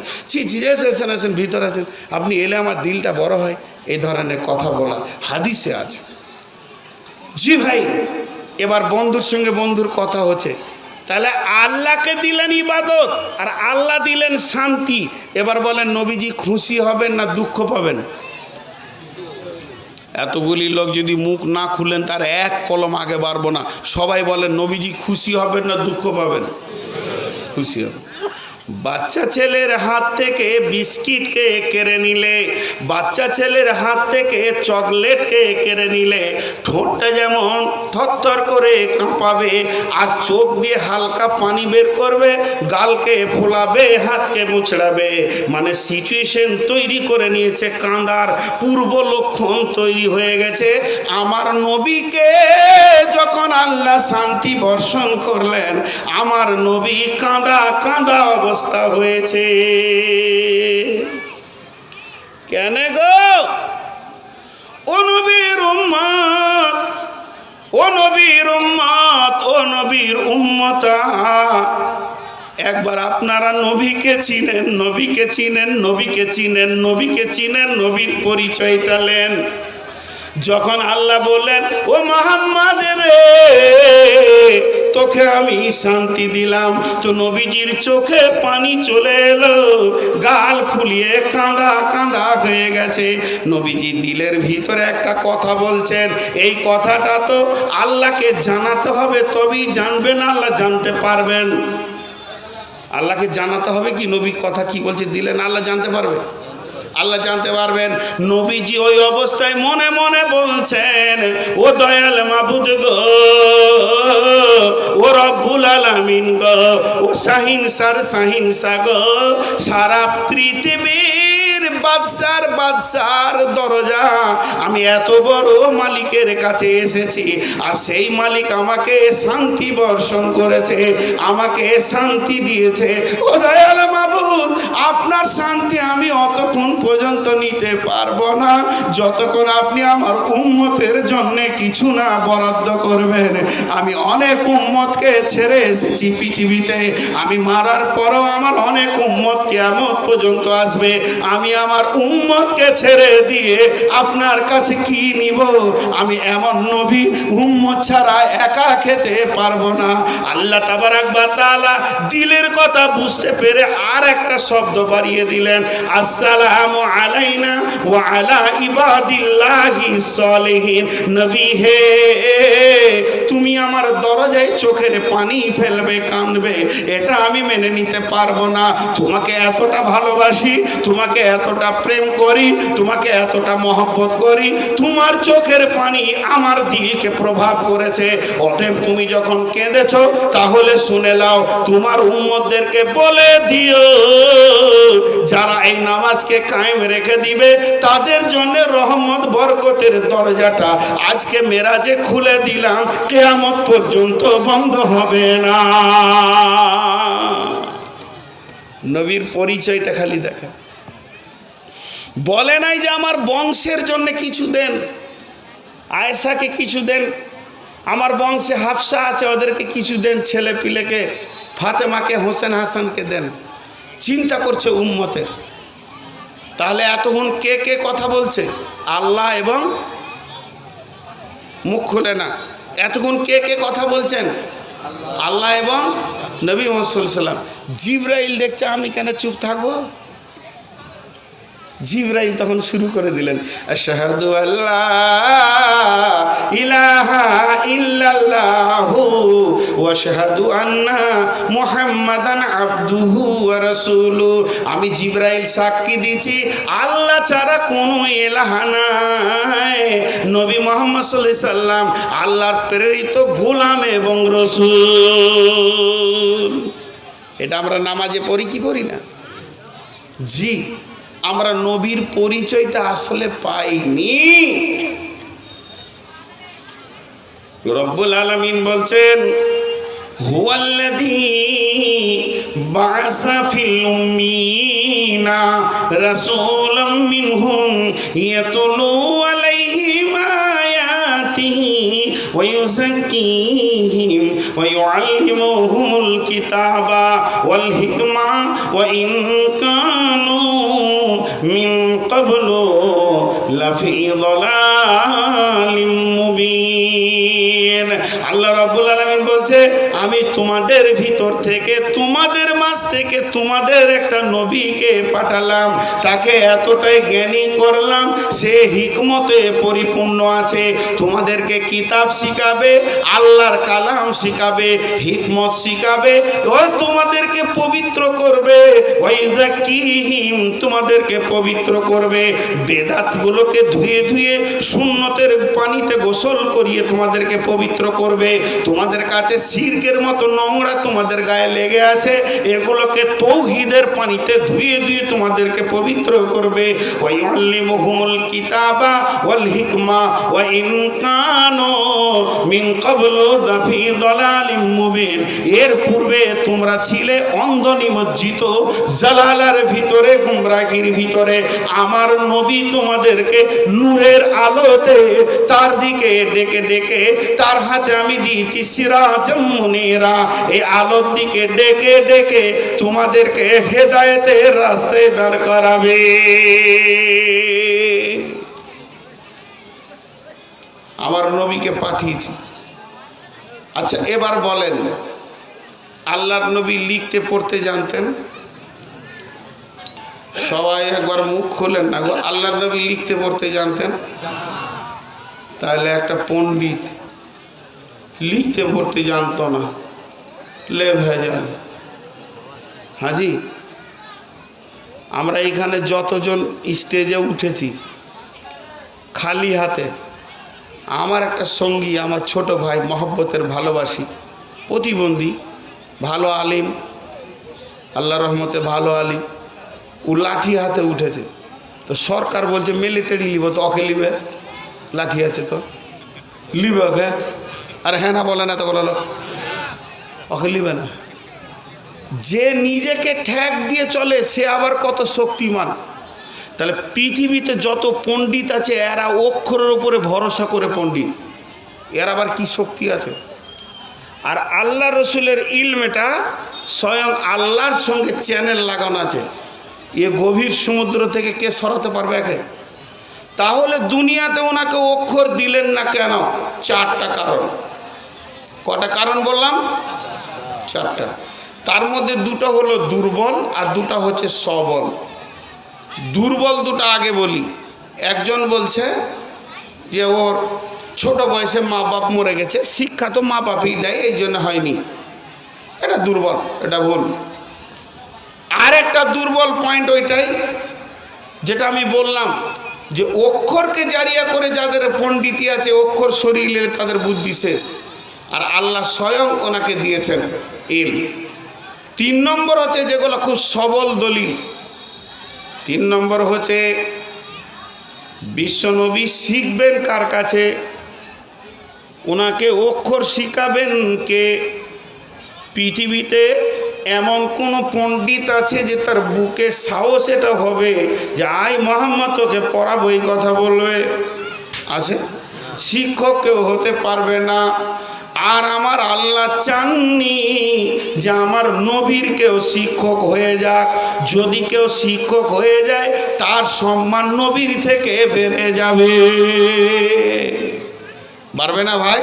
এসেন আসেন ভিতরে আসেন, আপনি এলে আমার দিলটা বড় হয়, এই ধরনের কথা বলা হাদিসে আছে। জি ভাই, এবার বন্ধুর সঙ্গে বন্ধুর কথা হচ্ছে, তাহলে আল্লাহকে দিলেন ইবাদত আর আল্লাহ দিলেন শান্তি। এবার বলেন নবীজি খুশি হবেন না দুঃখ পাবেন? এতগুলি লোক যদি মুখ না খুলেন তার এক কলম আগে বাড়বো না। সবাই বলেন নবীজি খুশি হবেন না দুঃখ পাবেন? খুশি হবেন। বাচ্চা ছেলের হাত থেকে বিস্কিটকে কেড়ে নিলে, বাচ্চা ছেলের হাত থেকে চকলেটকে কেড়ে নিলে ঠোঁটটা যেমন থরথর করে কাঁপাবে, আর চোখ দিয়ে হালকা পানি বের করবে, গালকে ফোলাবে, হাতকে মুচড়াবে, মানে সিচুয়েশন তৈরি করে নিয়েছে, কাঁদার পূর্ব লক্ষণ তৈরি হয়ে গেছে। আমার নবীকে যখন আল্লাহ শান্তি বর্ষণ করলেন, আমার নবী কাঁদা কাঁদা অবস্থা হয়েছে। কেন গো? ও নবীর উম্মত, ও নবীর উম্মত, ও নবীর উম্মতা, একবার আপনারা নবীকে চিনেন, নবীকে চিনেন, নবীকে চিনেন, নবীকে চিনেন, নবীর পরিচয়টা নেন। যখন আল্লাহ বললেন ও মুহাম্মদ রে তোকে আমি শান্তি দিলাম, তো নবীজির চোখে পানি চলে এলো, গাল ফুলিয়ে কাঁদা কাঁদা হয়ে গেছে। নবীজি দিলের ভিতরে একটা কথা বলছেন, এই কথাটা তো আল্লাহকে জানাতে হবে, তবেই জানবেন, আল্লাহ জানতে পারবেন। আল্লাহকে জানাতে হবে কি নবী কথা কি বলছে দিলেন আল্লাহ জানতে পারবে, আল্লাহ জানতে পারবেন। নবীজি ওই অবস্থায় মনে মনে বলছেন, ও দয়াল মাবুদ গো, ও রব্বুল আলামিন গো, ও শাহিনশা গো, সারা পৃথিবীর বাদশার দরজা আমি এত বড় মালিকের কাছে এসেছি, আর সেই মালিক আমাকে শান্তি বর্ষণ করেছে, আমাকে শান্তি দিয়েছে। ও দয়াল মাবুদ, আপনার শান্তি আমি অতক্ষণ পর্যন্ত নিতে পারবো না যতক্ষণ আপনি আমার উম্মতের জন্য কিছু না বরাদ্দ করবেন। আমি অনেক উম্মতকে ছেড়ে এসেছি পৃথিবীতে, আমি মারার পরও আমার অনেক উম্মত কিয়ামত পর্যন্ত আসবে, আমি আমার উম্মতকে ছেড়ে দিয়ে আপনার কাছে কি নিব? আমি এমন নবী উম্মত ছাড়া একা খেতে পারবো না। আল্লাহ তাবারাক ওয়া তাআলা দিলের কথা বুঝতে পেরে আর একটা শব্দ বাড়িয়ে দিলেন, আসসালামু আলাইনা ওয়া আলা ইবাদিল্লাহিস সালিহিন। নবী হে, তুমি আমার দরজায় চোখের পানি ফেলবে, কাঁদবে, এটা আমি মেনে নিতে পারবো না। তোমাকে এতটা ভালোবাসি, তোমাকে এতটা প্রেম করি, তোমাকে এতটা মহব্বত করি, তোমার চোখের পানি আমার দিলকে প্রভাব করেছে। অতএব তুমি যখন কেঁদেছো তাহলে শুনে নাও, তোমার উম্মতদেরকে বলে দিও যারা এই নামাজকে কায়েম রেখে দিবে তাদের জন্য রহমত বরকতের দরজাটা আজকে মেরাজে খুলে দিলাম, কিয়ামত পর্যন্ত বন্ধ হবে না। নবীর পরিচয়টা খালি দেখেন, বলে নাই যে আমার বংশের জন্য কিছু দেন, আয়েশাকে কিছু দেন, আমার বংশে হাফসা আছে ওদেরকে কিছু দেন, ছেলে পিলেকে ফাতেমাকে, হোসেন হাসানকে দেন। চিন্তা করছে উম্মতের। তাহলে এতক্ষণ কে কে কথা বলছে? আল্লাহ এবং, মুখ খুলে না, এতক্ষণ কে কে কথা বলছেন? আল্লাহ এবং নবী মুহাম্মদ সাল্লাল্লাহু আলাইহি ওয়াসাল্লাম। জিবরাইল দেখছে আমি কেন চুপ থাকবো? জিবরাইল তখন শুরু করে দিলেন, আশহাদু আল্লা ইলাহা ইল্লাল্লাহু ওয়া আশহাদু আন্না মুহাম্মাদান আবদুহু ওয়া রাসূলুহু। আমি জিবরাইল সাক্ষী দিচ্ছি আল্লাহ ছাড়া কোনো ইলাহ নাই, নবী মুহাম্মদ সাল্লাল্লাহু আলাইহি সাল্লাম আল্লাহর প্রেরিত গোলাম এবং রাসূল। এটা আমরা নামাজে পড়ি কি পড়ি না? জি, আমরা নবীর পরিচয়টা আসলে পাইনি। রব্বুল আলামিন বলছেন হুয়াল্লাযী বাআসা ফিল উম্মিনা রাসূলাম মিনহুম ইয়াতলু আলাইহিম আয়াতিহি ওয়া ইউযাক্কিহিম ওয়া ইউআল্লিমুহুমুল কিতাবা ওয়াল হিকমা ওয়া ইন কানু মিন ক্বাবলু লাফি যালালিম মুবিন। আল্লাহ রাব্বুল আলামিন বলছে আমি তোমাদের ভিতর থেকে, তোমাদের মাঝ থেকে তোমাদের একটা নবীকে পাঠালাম, তাকে এতটাই জ্ঞানী করলাম, সে হিকমতে পরিপূর্ণ আছে। তোমাদেরকে কিতাব শিখাবে, আল্লাহর কালাম শিখাবে, হিকমত শিখাবে, ও তোমাদেরকে পবিত্র করবে, ওয়াইযাক্কিহিম তোমাদেরকে পবিত্র করবে, বেদাতগুলোকে ধুয়ে ধুয়ে সুন্নতের পানিতে গোসল করিয়ে তোমাদেরকে পবিত্র করবে। তোমাদের কাছে শিরকের মতো নোংরা তোমাদের গায়ে লেগে আছে, এগুলোকে তৌহিদের পানিতে ধুয়ে ধুয়ে তোমাদেরকে পবিত্র করবে। ওয়া ইউআল্লিমুহুমুল কিতাবা ওয়াল হিকমা ওয়া ইন কানু মিন ক্বাবলু লাফি যালালিম মুবিন। এর পূর্বে তোমরা ছিলে অন্ধ নিমজ্জিত, জালালার ভিতরে, গুমরাহির ভিতরে। আমার নবী তোমাদেরকে নূরের আলোতে তার দিকে ডেকে ডেকে, তার হাতে আমি দিয়েছি সিরাজাম মুনীরা, এই আলোর দিকে ডেকে ডেকে তোমাদেরকে হেদায়েতের রাস্তায় দাঁড় করাবে। আমার নবীকে পাঠিয়েছি। আচ্ছা, এবার বলেন, আল্লাহর নবী লিখতে পড়তে জানতেন? সবাই একবার মুখ খোলেন না গো। আল্লাহর নবী লিখতে পড়তে জানতেন? তাহলে একটা পণ্ডিত লিখতে পড়তে জানতো না, লে ভেজাল। হাজি, আমরা এখানে যতজন স্টেজে উঠেছি খালি হাতে, আমার একটা সঙ্গী, আমার ছোট ভাই, মহব্বতের ভালোবাসি, প্রতিবন্ধী, ভালো আলিম, আল্লাহ রহমতে ভালো আলিম, ও লাঠি হাতে উঠেছে। তো সরকার বলছে মিলিটারি লিব, তো ওকে লিবে, লাঠি আছে তো লিবে ওকে। আর হ্যাঁ না বলে না তো বলো, ওকে লিবে না। যে নিজেকে ঠ্যাক দিয়ে চলে সে আবার কত শক্তিমান। তাহলে পৃথিবীতে যত পণ্ডিত আছে এরা অক্ষরের উপরে ভরসা করে পণ্ডিত, এর আবার কি শক্তি আছে? আর আল্লাহ রসুলের ইলমেটা স্বয়ং আল্লাহর সঙ্গে চ্যানেল লাগানো আছে, এ গভীর সমুদ্র থেকে কে সরাতে পারবে একে? তাহলে দুনিয়াতে ওনাকে অক্ষর দিলেন না কেন? চারটা কারণ। কটা কারণ বললাম? চারটা। তার মধ্যে দুটো হলো দুর্বল আর দুটো হচ্ছে সবল। দুর্বল দুটো আগে বলি। একজন বলছে যে ওর ছোট বয়সে মা বাপ মরে গেছে, শিক্ষা তো মা বাপই দেয়, এই জন্য হয়নি, এটা দুর্বল, এটা ভুল। আর একটা দুর্বল পয়েন্ট ওইটাই যেটা আমি বললাম, যে অক্ষরকে জারিয়া করে যাদের পণ্ডিতি আছে, অক্ষর শরীরে তাদের বুদ্ধি শেষ, আর আল্লাহ স্বয়ং ওনাকে দিয়েছেন ইলম। 3 নম্বর হচ্ছে যেগুলো খুব সবল দলিল। 3 নম্বর হচ্ছে বিশ্বনবী শিখবেন কার কাছে? ওনাকে অক্ষর শিখাবেন কে? পৃথিবীতে এমন কোন পণ্ডিত আছে যে তার বুকে সাহস এটা হবে যে আই মোহাম্মদ তোকে পড়াবো, এই কথা বলবে? আছে? শিক্ষক কেউ হতে পারবে না। আর আমার আল্লাহ চাননি যে আমার নবীর কেউ শিক্ষক হয়ে যাক। যদি কেউ শিক্ষক হয়ে যায় তার সম্মান নবীর থেকে বেড়ে যাবে। পারবে না ভাই?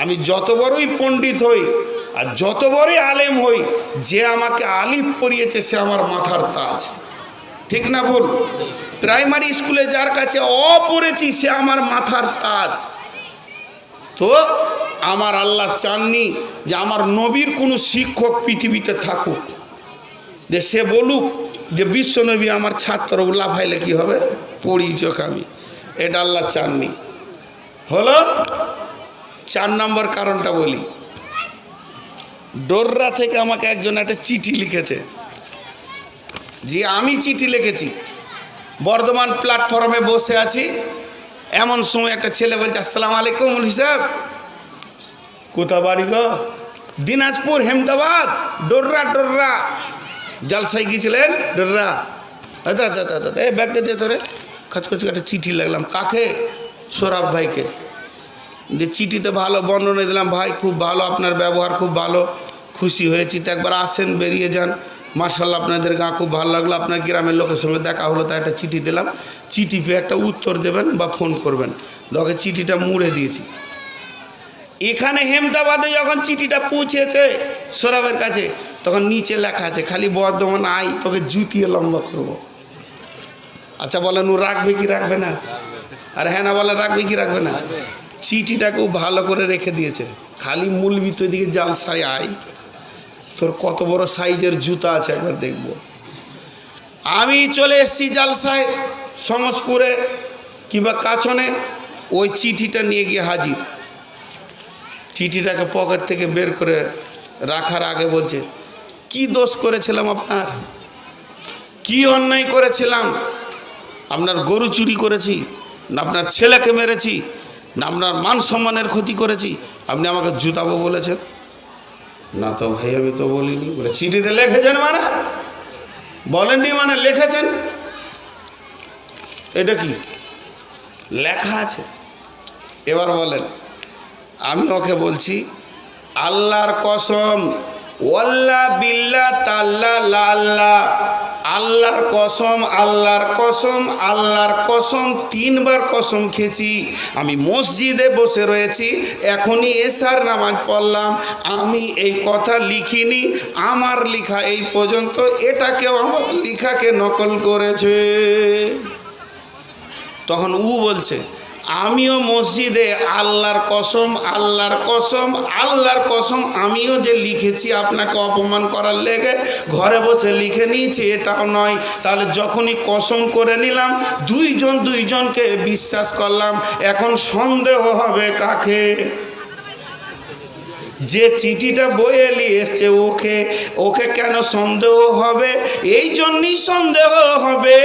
আমি যত বড়ই পণ্ডিত হই আর যত বড়ই আলেম হই, যে আমাকে আলিফ পড়িয়েছে সে আমার মাথার তাজ, ঠিক না ভুল? প্রাইমারি স্কুলে যার কাছে অ পড়েছি সে আমার মাথার তাজ। তো আমার আল্লাহ চাননি যে আমার নবীর কোনো শিক্ষক পৃথিবীতে থাকুক, যে সে বলুক যে বিশ্বনবী আমার ছাত্র লাফাইলে কি হবে, পড়ি চোখ আমি, এটা আল্লাহ চাননি। হলো 4 নম্বর কারণটা বলি। ডোররা থেকে আমাকে একজন একটা চিঠি লিখেছে, যে আমি চিঠি লিখেছি, বর্ধমান প্ল্যাটফর্মে বসে আছি, এমন সময় একটা ছেলে বলছে আসসালামু আলাইকুম মৌলভী সাহেব। কোথা বাড়ি গো? দিনাজপুর হেমদাবাদ, ডোররা ডোররা জালসাই গিয়েছিলেন ডোররা। আচ্ছা আচ্ছা আচ্ছা, এই ব্যাগটা দিয়ে তোরে খচখচ একটা চিঠি লাগলাম। কাকে? সৌরভ ভাইকে। যে চিঠিতে ভালো বর্ণনা দিলাম, ভাই খুব ভালো, আপনার ব্যবহার খুব ভালো, খুশি হয়েছি, তো একবার আসেন, বেরিয়ে যান, মার্শাল্লাহ আপনাদের গা খুব ভালো লাগলো, আপনার গ্রামের লোকের সঙ্গে দেখা হলো, তাই একটা চিঠি দিলাম, চিঠি পেয়ে একটা উত্তর দেবেন বা ফোন করবেন। তোকে চিঠিটা মুড়ে দিয়েছি। এখানে হেমদাবাদে যখন চিঠিটা পৌঁছেছে সৌরভের কাছে, তখন নিচে লেখা আছে খালি বর্ধমান আই, তোকে জুতিয়ে লম্বা করবো। আচ্ছা বলেন, ও রাখবে কি রাখবে না? আর হ্যাঁ না বলে, রাখবে কি রাখবে না? চিঠিটাকেও ভালো করে রেখে দিয়েছে, খালি মূল ভিতর দিকে জালসায় আই, তোর কত বড় সাইজের জুতা আছে একবার দেখবো। আমি চলে এসেছি জালসায় সমসপুরে কিংবা কাছনে, ওই চিঠিটা নিয়ে গিয়ে হাজির। চিঠিটাকে পকেট থেকে বের করে রাখার আগে বলছে, কি দোষ করেছিলাম আপনার? কি অন্যায় করেছিলাম? আপনার গরু চুরি করেছি না আপনার ছেলেকে মেরেছি না আপনার মান সম্মানের ক্ষতি করেছি? আপনি আমাকে জুতাবো বলেছেন? না তো ভাই আমি তো বলিনি। বলে চিঠিতে লিখেছেন মানে? বলেননি মানে লিখেছেন। এটা কি লেখা আছে? এবার বলেন। আমি ওকে বলছি আল্লাহর কসম, ওয়াল্লাহ বিল্লাহ তাল্লা লাল্লাহ, আল্লাহর কসম, আল্লাহর কসম, আল্লাহর কসম, 3 বার কসম খেয়েছি। আমি মসজিদে বসে রয়েছি, এখনই এশার নামাজ পড়লাম, আমি এই কথা লিখিনি, আমার লেখা এই পর্যন্ত, এটা কেউ আমার লেখাকে নকল করেছে। তখন ও বলছে আমিও মসজিদে আল্লাহর কসম, আল্লাহর কসম, আল্লাহর কসম, আমিও যে লিখেছি আপনাকে অপমান করার লেগে ঘরে বসে লিখে নিয়েছি, এটাও নয়। তাহলে যখনই কসম করে নিলাম, দুইজনকে বিশ্বাস করলাম, এখন সন্দেহ হবে কাকে? যে চিঠিটা বয়ে নিয়ে এসছে ওকে কেন সন্দেহ হবে? এই জন্যই সন্দেহ হবে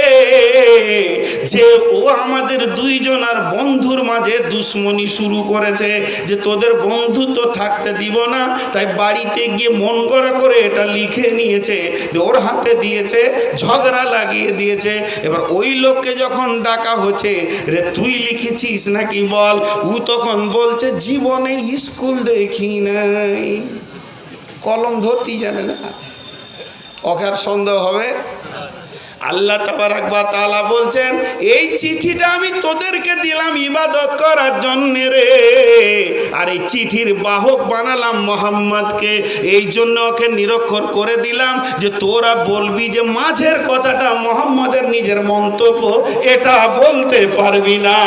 যে ও আমাদের দুইজনার বন্ধুর মাঝে দুশ্মনী শুরু করেছে, যে তোদের বন্ধুত্ব থাকতে দিব না, তাই বাড়িতে গিয়ে মন গড়া করে এটা লিখে নিয়েছে, যে ওর হাতে দিয়েছে, ঝগড়া লাগিয়ে দিয়েছে। এবার ওই লোককে যখন ডাকা হচ্ছে, রে তুই লিখেছিস নাকি বল, ও তখন বলছে জীবনে স্কুল দেখি না, কলম ধরতেই জানে না। ওকে আর সন্দেহ হবে? আল্লাহ তাবারক ওয়া তাআলা বলছেন এই চিঠিটা আমি তোদেরকে দিলাম ইবাদত করার জন্য রে, আর এই চিঠির বাহক বানালাম মুহাম্মদকে, এই জন্য ওকে নিরক্ষর করে দিলাম, যে তোরা বলবি যে মাঝের কথাটা মুহাম্মদের নিজের মন্তব্য, এটা বলতে পারবি না,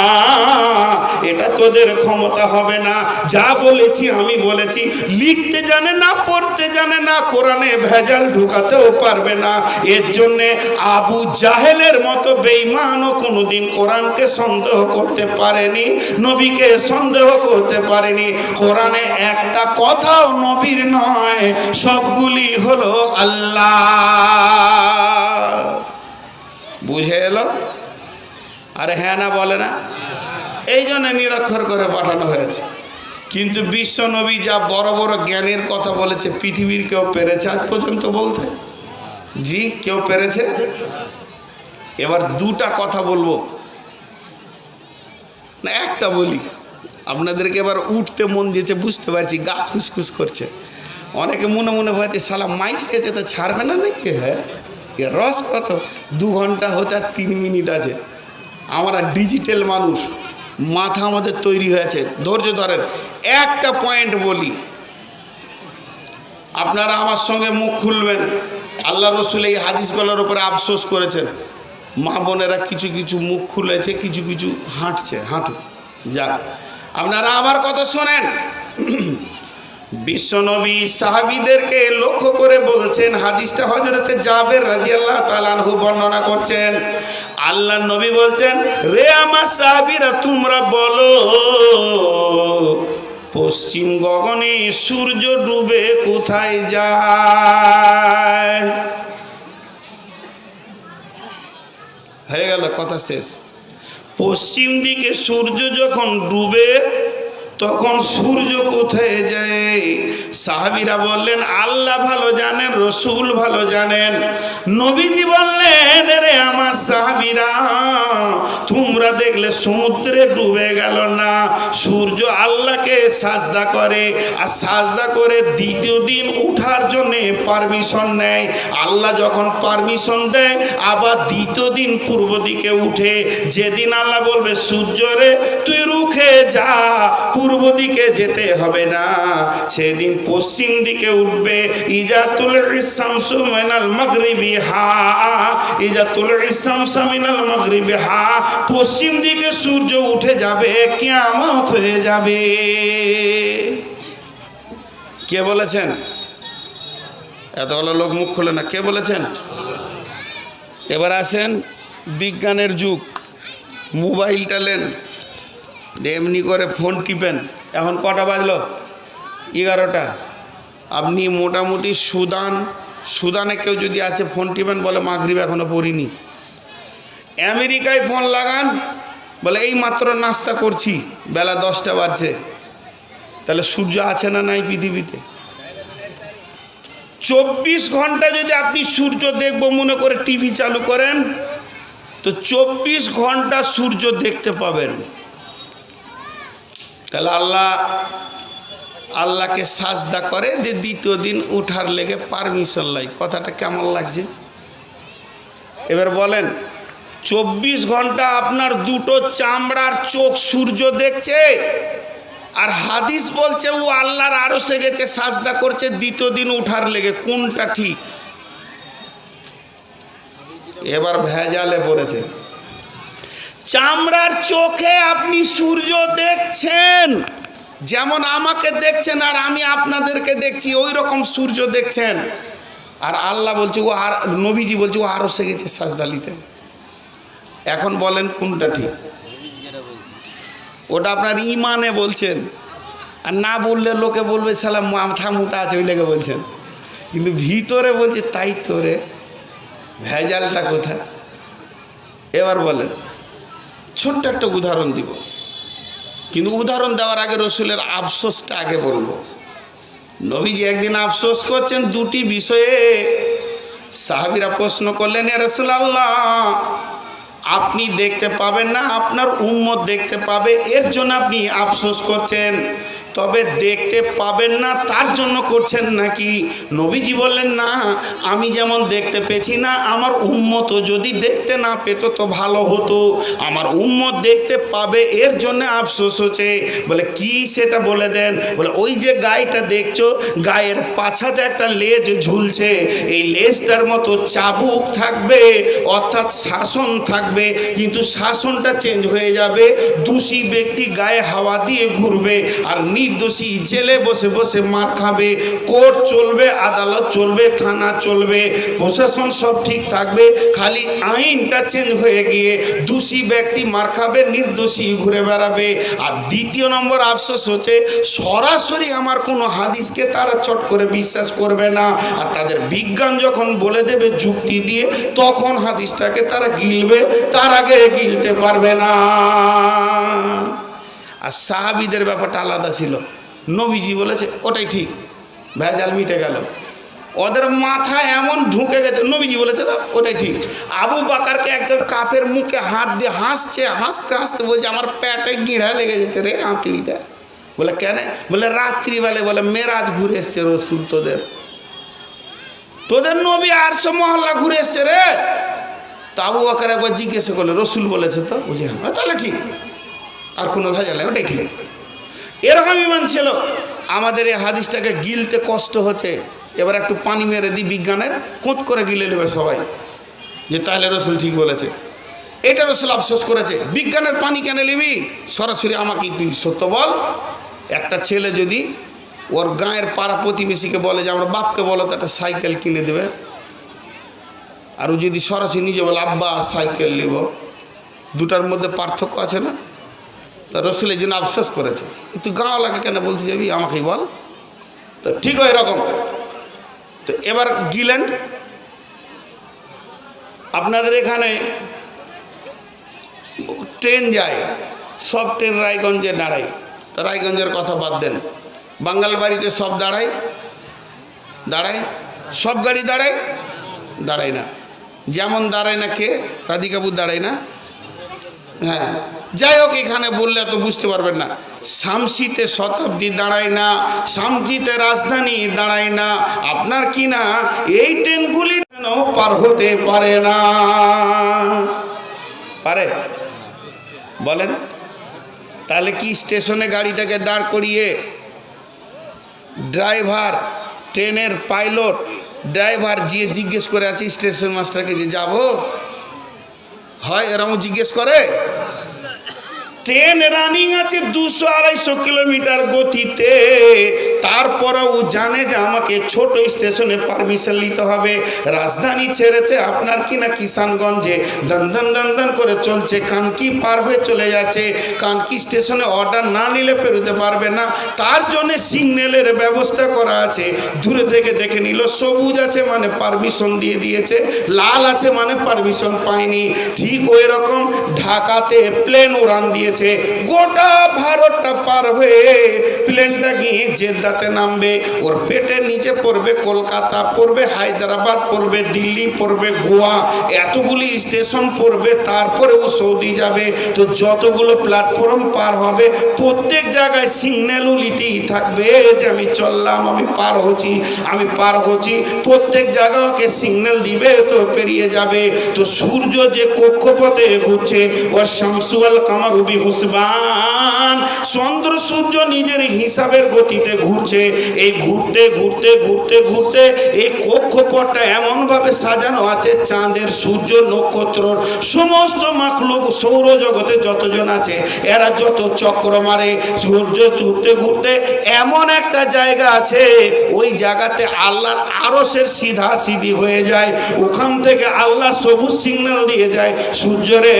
এটা তোদের ক্ষমতা হবে না। যা বলেছি আমি বলেছি, লিখতে জানে না, পড়তে জানে না, কোরআনে ভেজাল ঢুকাতেও পারবে না। এর জন্যে আবু জাহেলের মতো বেঈমানও কোনোদিন কোরআনকে সন্দেহ করতে পারেনি, নবীকে সন্দেহ করতে পারেনি। কোরআনে একটা কথাও নবীর নয়, সবগুলি হলো আল্লাহ। বুঝে এলো? আরে হ্যাঁ না বলে না? এই জন্য নিরক্ষর করে পাঠানো হয়েছে। কিন্তু বিশ্ব নবী যা বড় বড় জ্ঞানের কথা বলেছে, পৃথিবীর কেউ পেরেছে আজ পর্যন্ত বলতে? জি, কেউ পেরেছে? এবার 2টা কথা বলবো না, একটা বলি, আপনাদেরকে এবার উঠতে মন দিয়েছে, বুঝতে পারছি, গা খুসখুস করছে। অনেকে মনে মনে ভাবছে শালা মাইক খেয়েছে তো ছাড়বে না নাকি? হ্যাঁ, এর রস কত? 2 ঘন্টা হতে আর 3 মিনিট আছে। আমরা ডিজিটাল মানুষ, মাথা আমাদের তৈরি হয়েছে। ধৈর্য ধরেন, একটা পয়েন্ট বলি, আপনারা আমার সঙ্গে মুখ খুলবেন। আল্লাহ রসুল এই হাদিসগুলোর উপরে আফসোস করেছেন। মা বোনেরা কিছু কিছু মুখ খুলেছে, কিছু কিছু হাঁটছে, হাঁটু যাক। আপনারা আমার কথা শোনেন। বিশ্বনবী সাহাবীদেরকে লক্ষ্য করে বলছেন, হাদিসটা হযরতে জাবের রাদিয়াল্লাহু তাআলা আনহু বর্ণনা করছেন। আল্লাহর নবী বলছেন, রে আমার সাহাবীরা তোমরা বলো পশ্চিম গগনে সূর্য ডুবে কোথায় যায়? হয়ে গেল, কথা শেষ। পশ্চিম দিকে সূর্য যখন ডুবে তখন সূর্য কোথায় যায়? সাহাবীরা বললেন, আল্লাহ ভালো জানেন, রসুল ভালো জানেন। নবীজি বললেন, রে আমার সাহাবীরা তোমরা দেখলে সমুদ্রে ডুবে গেল না, সূর্য আল্লাহকে সাজদা করে, আর সাজদা করে দ্বিতীয় দিন উঠার জন্যে পারমিশন নেয়। আল্লাহ যখন পারমিশন দেয় আবার দ্বিতীয় দিন পূর্ব দিকে উঠে। যেদিন আল্লাহ বলবে সূর্য রে তুই রুখে যা, পূর্ব দিকে যেতে হবে না, সেদিন পশ্চিম দিকে উঠবে। ইজা তুলইস শামসু মিনাল মাগরিবি হা, ইজা তুলইস শামসু মিনাল মাগরিবি হা, পশ্চিম দিকে সূর্য উঠে যাবে, কিয়ামত হয়ে যাবে। কে বলেছেন? এতগুলো লোক মুখ খোলে না, কে বলেছেন? এবার আসেন বিজ্ঞানের যুগ, মোবাইলটা নেন, এমনি করে ফোন টিপেন। এখন কটা বাজলো? 11টা। আপনি মোটামুটি সুদানে কেউ যদি আছে ফোন টিপেন, বলে মাগরিব এখনো পড়িনি। আমেরিকায় ফোন লাগান, বলে এই মাত্র নাস্তা করছি, বেলা 10টা বাজছে। তাহলে সূর্য আছে না নাই পৃথিবীতে? 24 ঘন্টা যদি আপনি সূর্য দেখবো মনে করে টিভি চালু করেন, তো 24 ঘন্টা সূর্য দেখতে পাবেন। তাহলে আল্লাহকে সাজদা করে যে দ্বিতীয় দিন উঠার লেগে পারমিশন লাই। কথাটা কেমন লাগছে? এবার বলেন, 24 ঘন্টা আপনার দুটো চামড়ার চোখ সূর্য দেখছে, আর হাদিস বলছে ও আল্লাহর আরশে গেছে সাজদা করছে দ্বিতীয় দিন উঠার লেগে, কোনটা ঠিক? এবার ভেজালে পড়েছে। চামড়ার চোখে আপনি সূর্য দেখছেন, যেমন আমাকে দেখছেন আর আমি আপনাদেরকে দেখছি, ওই রকম সূর্য দেখছেন। আর আল্লাহ বলছে ও, আর নবীজি বলছে ও আরশে গেছে সাজদা নিতে। এখন বলেন কোনটা ঠিক? ওটা আপনার ইমানে বলছেন, আর না বললে লোকে বলবে সালাম মাথা মোটা আছে ওই লেগে বলছেন, কিন্তু ভিতরে বলছে তাই তোরে, ভেজালটা কোথায়? এবার বলেন, ছোট্ট একটা উদাহরণ দিব, কিন্তু উদাহরণ দেওয়ার আগে রসুলের আফসোসটা আগে বলবো। নবীজি একদিন আফসোস করছেন দুটি বিষয়ে। সাহাবীরা প্রশ্ন করলেন, ইয়া রাসূলুল্লাহ আপনি দেখতে পাবেন না, আপনার উম্মত দেখতে পাবে, এর জন্য আপনি আফসোস করছেন, তবে দেখতে পাবেন না তার জন্য করছেন নাকি? নবীজি বললেন, না, আমি যেমন দেখতে পেয়েছি না, আমার উম্মত যদি দেখতে না পেত তো ভালো হতো, আমার উম্মত দেখতে পাবে এর জন্য আফসোস হচ্ছে। বলে কি সেটা বলে দেন। বলে ওই যে গাইটা দেখছো, গায়ের পাছাতে একটা লেজ ঝুলছে, এই লেজটার মতো চাবুক থাকবে, অর্থাৎ শাসন থাকবে, কিন্তু শাসনটা চেঞ্জ হয়ে যাবে। দোষী ব্যক্তি গায়ে হাওয়া দিয়ে ঘুরবে, আর নির্দোষী জেলে বসে বসে মার খাবে। কোর্ট চলবে, আদালত চলবে, থানা চলবে, প্রশাসন সব ঠিক থাকবে, খালি আইনটা চেঞ্জ হয়ে গিয়ে দোষী ব্যক্তি মার খাবে, নির্দোষী ঘুরে বেড়াবে। আর দ্বিতীয় নম্বর আফসোস হচ্ছে, সরাসরি আমার কোনো হাদিসকে তারা চট করে বিশ্বাস করবে না, আর তাদের বিজ্ঞান যখন বলে দেবে যুক্তি দিয়ে, তখন হাদিসটাকে তারা গিলবে, তার আগে গিলতে পারবে না। আর সাহাবীদের ব্যাপারটা আলাদা ছিল। নবীজি বলেছে ওটাই ঠিক, ভেজাল মিটে গেল। ওদের মাথায় এমন ঢুকে গেছে, নবীজি বলেছে তো ওটাই ঠিক। আবু বাকারকে একজন কাপের মুখে হাত দিয়ে হাসছে, হাসতে হাসতে বলছে আমার পেটে গিঁড়া লেগে যাচ্ছে রে আঁকড়িতে। বলে কেন? বলে রাত্রিবেলায় বলে মেরাজ ঘুরে এসছে রসুল, তোদের নবী আরশে মহল্লা ঘুরে এসছে রে। তো আবু বকর একবার জিজ্ঞেস করলো, রসুল বলেছে তো? বুঝি হ্যাঁ, তাহলে ঠিক, আর কোনো ভেজাল নেই, ওটাই ঠিক। এরকম ইমান ছিল। আমাদের এই হাদিসটাকে গিলতে কষ্ট হচ্ছে, এবার একটু পানি মেরে দিই বিজ্ঞানের, কোঁচ করে গিলে নেবে সবাই, যে তাহলে রসুল ঠিক বলেছে। এটা রসুল আফসোস করেছে। বিজ্ঞানের পানি কেন নিবি, সরাসরি আমাকেই তুই সত্য বল। একটা ছেলে যদি ওর গাঁয়ের পাড়া প্রতিবেশীকে বলে যে আমার বাপকে বলো তো একটা সাইকেল কিনে দেবে, আর ও যদি সরাসরি নিজে বলে আব্বা সাইকেল নিব, দুটার মধ্যে পার্থক্য আছে না? তা রসুল এই জন্য আফসোস করেছে, তুই গাঁওয়ালাকে কেন বলতে যাবি, আমাকেই বল। তো ঠিক হয় এরকম। তো এবার গিলেন, আপনাদের এখানে ট্রেন যায়, সব ট্রেন রায়গঞ্জে দাঁড়ায়। তো রায়গঞ্জের কথা বাদ দেন, বাঙ্গাল বাড়িতে সব দাঁড়ায়, সব গাড়ি দাঁড়ায় না। যেমন দাঁড়ায় না কে, রাধিকাপুর দাঁড়ায় না। হ্যাঁ, যাই হোক, এখানে বললে তো বুঝতে পারবেন না। শামসিতে শতাব্দী দাঁড়ায় না, শামসিতে রাজধানী দাঁড়ায় না। আপনার কি না এই ট্রেনগুলি পার হতে পারে না? পারে বলেন? তাহলে কি স্টেশনে গাড়িটাকে দাঁড় করিয়ে ড্রাইভার, ট্রেনের পাইলট ড্রাইভার গিয়ে জিজ্ঞেস করে আছে স্টেশন মাস্টারকে যে যাব, হয় এরকম জিজ্ঞেস করে? ট্রেন রানিং আছে 200-250 কিলোমিটার গতিতে, তারপরেও জানে যে আমাকে ছোট স্টেশনে পারমিশন নিতে হবে। রাজধানী ছেড়েছে আপনার কিনা কিষানগঞ্জে, দান দান করে চলছে, কানকি পার হয়ে চলে যাচ্ছে। কানকি স্টেশনে অর্ডার না নিলে পেরোতে পারবে না, তার জন্য সিগন্যালের ব্যবস্থা করা আছে। দূরে থেকে দেখে নিল, সবুজ আছে মানে পারমিশন দিয়ে দিয়েছে, লাল আছে মানে পারমিশন পায়নি। ঠিক ওই রকম ঢাকাতে প্লেন উড়ান দিয়েছে, গোটা ভারতটা পার হয়ে প্লেনটা গিয়ে জেদ্দাতে নামবে। ওর পেটের নিচে পড়বে কলকাতা, পড়বে হায়দ্রাবাদ, পড়বে দিল্লি, পড়বে গোয়া, এতগুলি স্টেশন পড়বে, তারপরে ও সৌদি যাবে। তো যতগুলো প্ল্যাটফর্ম পার হবে প্রত্যেক জায়গায় সিগন্যাল উলিতেই থাকবে যে আমি চললাম, আমি পার হচ্ছি। প্রত্যেক জায়গায় ওকে সিগন্যাল দিবে, তো পেরিয়ে যাবে। তো সূর্য যে কক্ষপথে ঘুরছে, ও শামসুল কামার রবি হুসবান, চন্দ্র সূর্য নিজের হিসাবের গতিতে ঘুরছে। এই ঘুরতে এই কক্ষপথটা এমনভাবে সাজানো আছে, চাঁদের, সূর্য, নক্ষত্র, সমস্ত মাখলুক সৌরজগতে যতজন আছে এরা যত চক্র মারে, সূর্য ঘুরতে এমন একটা জায়গা আছে, ওই জায়গাতে আল্লাহর আরশের সিধা সিধি হয়ে যায়। ওখান থেকে আল্লাহ সবুজ সিগন্যাল দিয়ে যায়, সূর্য রে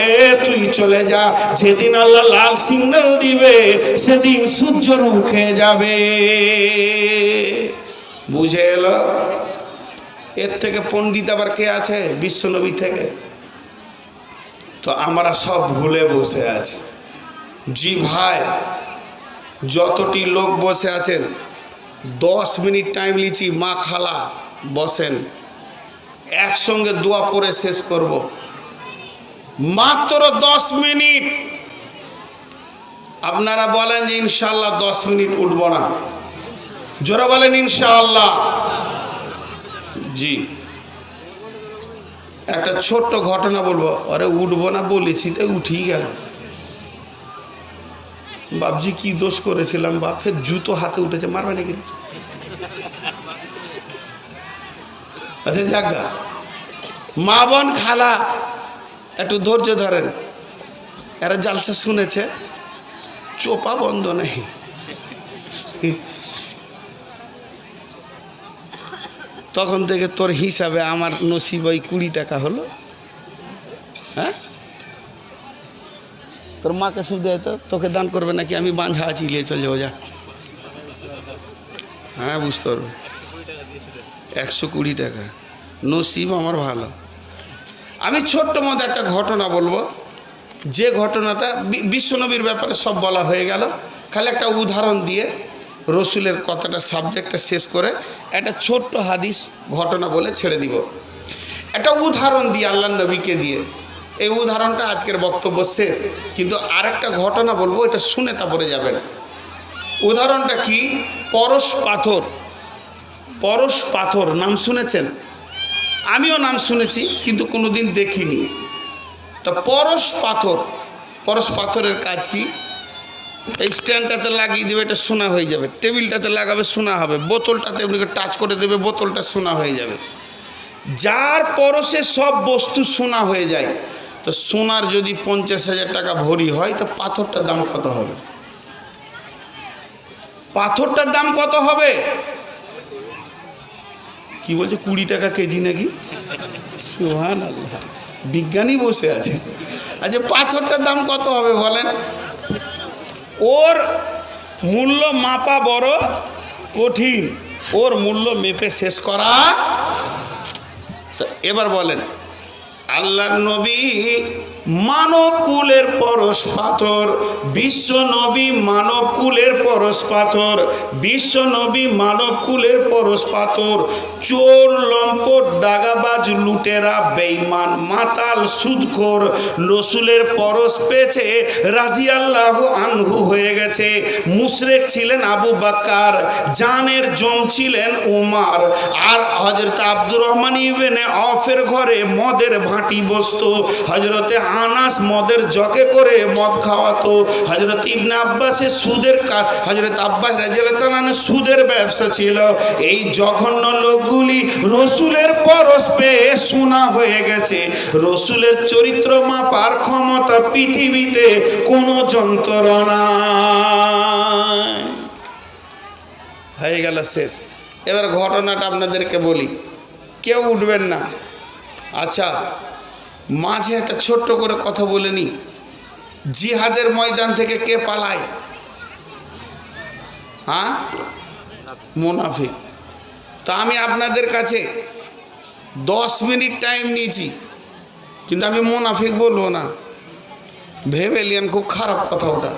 তুই চলে যা। যেদিন আল্লাহ লাল সিগন্যাল দিবে সেদিন সূর্য রুখে যাবে। বুঝে এলো? এর থেকে পণ্ডিত আবার কে আছে বিশ্বনবী থেকে? তো আমরা সব ভুলে বসে আছি। জি ভাই, যতটি লোক বসে আছেন 10 মিনিট টাইম লিচি, মা খালা বসেন, একসঙ্গে দোয়া পড়ে শেষ করব, মাত্র 10 মিনিট। আপনারা বলেন যে ইনশাআল্লাহ 10 মিনিট উঠব না, জোরে বলেন ইনশাআল্লাহ। জি, একটা ছোট্ট ঘটনা বলবো। আরে উঠবো না বলেছি তাই উঠেই গেল। বাপজি কি দোষ করেছিলাম, বাপের জুতো হাতে উঠেছে, মারবে নাকি? আচ্ছা জাগা, মা বোন খালা একটু ধৈর্য ধরেন, এরা জালসা শুনেছে, চোপা বন্ধ নেই। তখন থেকে তোর হিসাবে আমার নসিব ওই 20 টাকা হলো। হ্যাঁ, তোর মাকে শুধু তো তোকে দান করবে নাকি? আমি বাঁধা আছি, নিয়ে চলে যাবো, যা। হ্যাঁ, বুঝতে পারবে, 120 টাকা নসিব আমার ভালো। আমি ছোট্ট মতো একটা ঘটনা বলবো, যে ঘটনাটা বিশ্বনবীর ব্যাপারে সব বলা হয়ে গেল, খালি একটা উদাহরণ দিয়ে রসুলের কথাটা সাবজেক্টটা শেষ করে একটা ছোট্ট হাদিস ঘটনা বলে ছেড়ে দিব। একটা উদাহরণ দিয়ে, আল্লাহ নবীকে দিয়ে, এই উদাহরণটা আজকের বক্তব্য শেষ। কিন্তু আরেকটা ঘটনা বলবো, এটা শুনে তারপরে যাবেন। উদাহরণটা কি? পরশ পাথর নাম শুনেছেন? আমিও নাম শুনেছি কিন্তু কোনোদিন দেখিনি। তো পরশ পাথরের কাজ কি? এই স্ট্যান্ডটাতে লাগিয়ে দেবে, এটা সোনা হয়ে যাবে। টেবিলটাতে লাগাবে, সোনা হবে। বোতলটাতে এমনিকে টাচ করে দেবে, বোতলটা সোনা হয়ে যাবে। যার পরশে সব বস্তু সোনা হয়ে যায়, তো সোনার যদি 50,000 টাকা ভরি হয় তো পাথরটার দাম কত হবে? পাথরটার দাম কত হবে? কি বলছে 20 টাকা কেজি নাকি? সুবহানাল্লাহ, বিজ্ঞানী বসে আছে। আচ্ছা পাথরটার দাম কত হবে বলেন? ওর মূল্য মাপা বড় কঠিন, ওর মূল্য মেপে শেষ করা। তো এবার বলেন, আল্লাহর নবী মানব কুলের পরশ পাথর, বিশ্ব নবী মানব কুলের পরশ পাথর, বিশ্ব নবী মানব কুলের পরশ পাথর। চোর, লম্পট, দাগাবাজ, লুটেরা, বেঈমান, মাতাল, সুদখোর রসুলের পরশ পেয়েছে, রাদিয়াল্লাহু আনহু হয়ে গেছে। মুশরিক ছিলেন আবু বকর, জানের জম ছিলেন উমর, আর হযরত আব্দুর রহমান ইবনে আওফের ঘরে মদের ভাঁটি বসতো। হযরতে আনাস মদের জগে করে মদ খাওয়াতো। হযরত ইবনে আব্বাসের সুদের হযরত আব্বাস রাদিয়াল্লাহু তাআলা সুদের ব্যবসা ছিল। এই জঘন্য লোকগুলি রসুলের পরশ পেয়ে সোনা হয়ে গেছে। রসুলের চরিত্র মাপার ক্ষমতা পৃথিবীতে কোনো যন্ত্র নাই। হয়ে গেল শেষ। এবার ঘটনাটা আপনাদেরকে বলি, কেউ উঠবেন না। আচ্ছা মাঝে একটা ছোট্ট করে কথা বলে নি, জিহাদের ময়দান থেকে কে পালায়? হ্যাঁ, মুনাফিক। তা আমি আপনাদের কাছে 10 মিনিট টাইম নিয়েছি, কিন্তু আমি মুনাফিক বলবো না, ভেবে নিলেন খুব খারাপ কথা ওটা।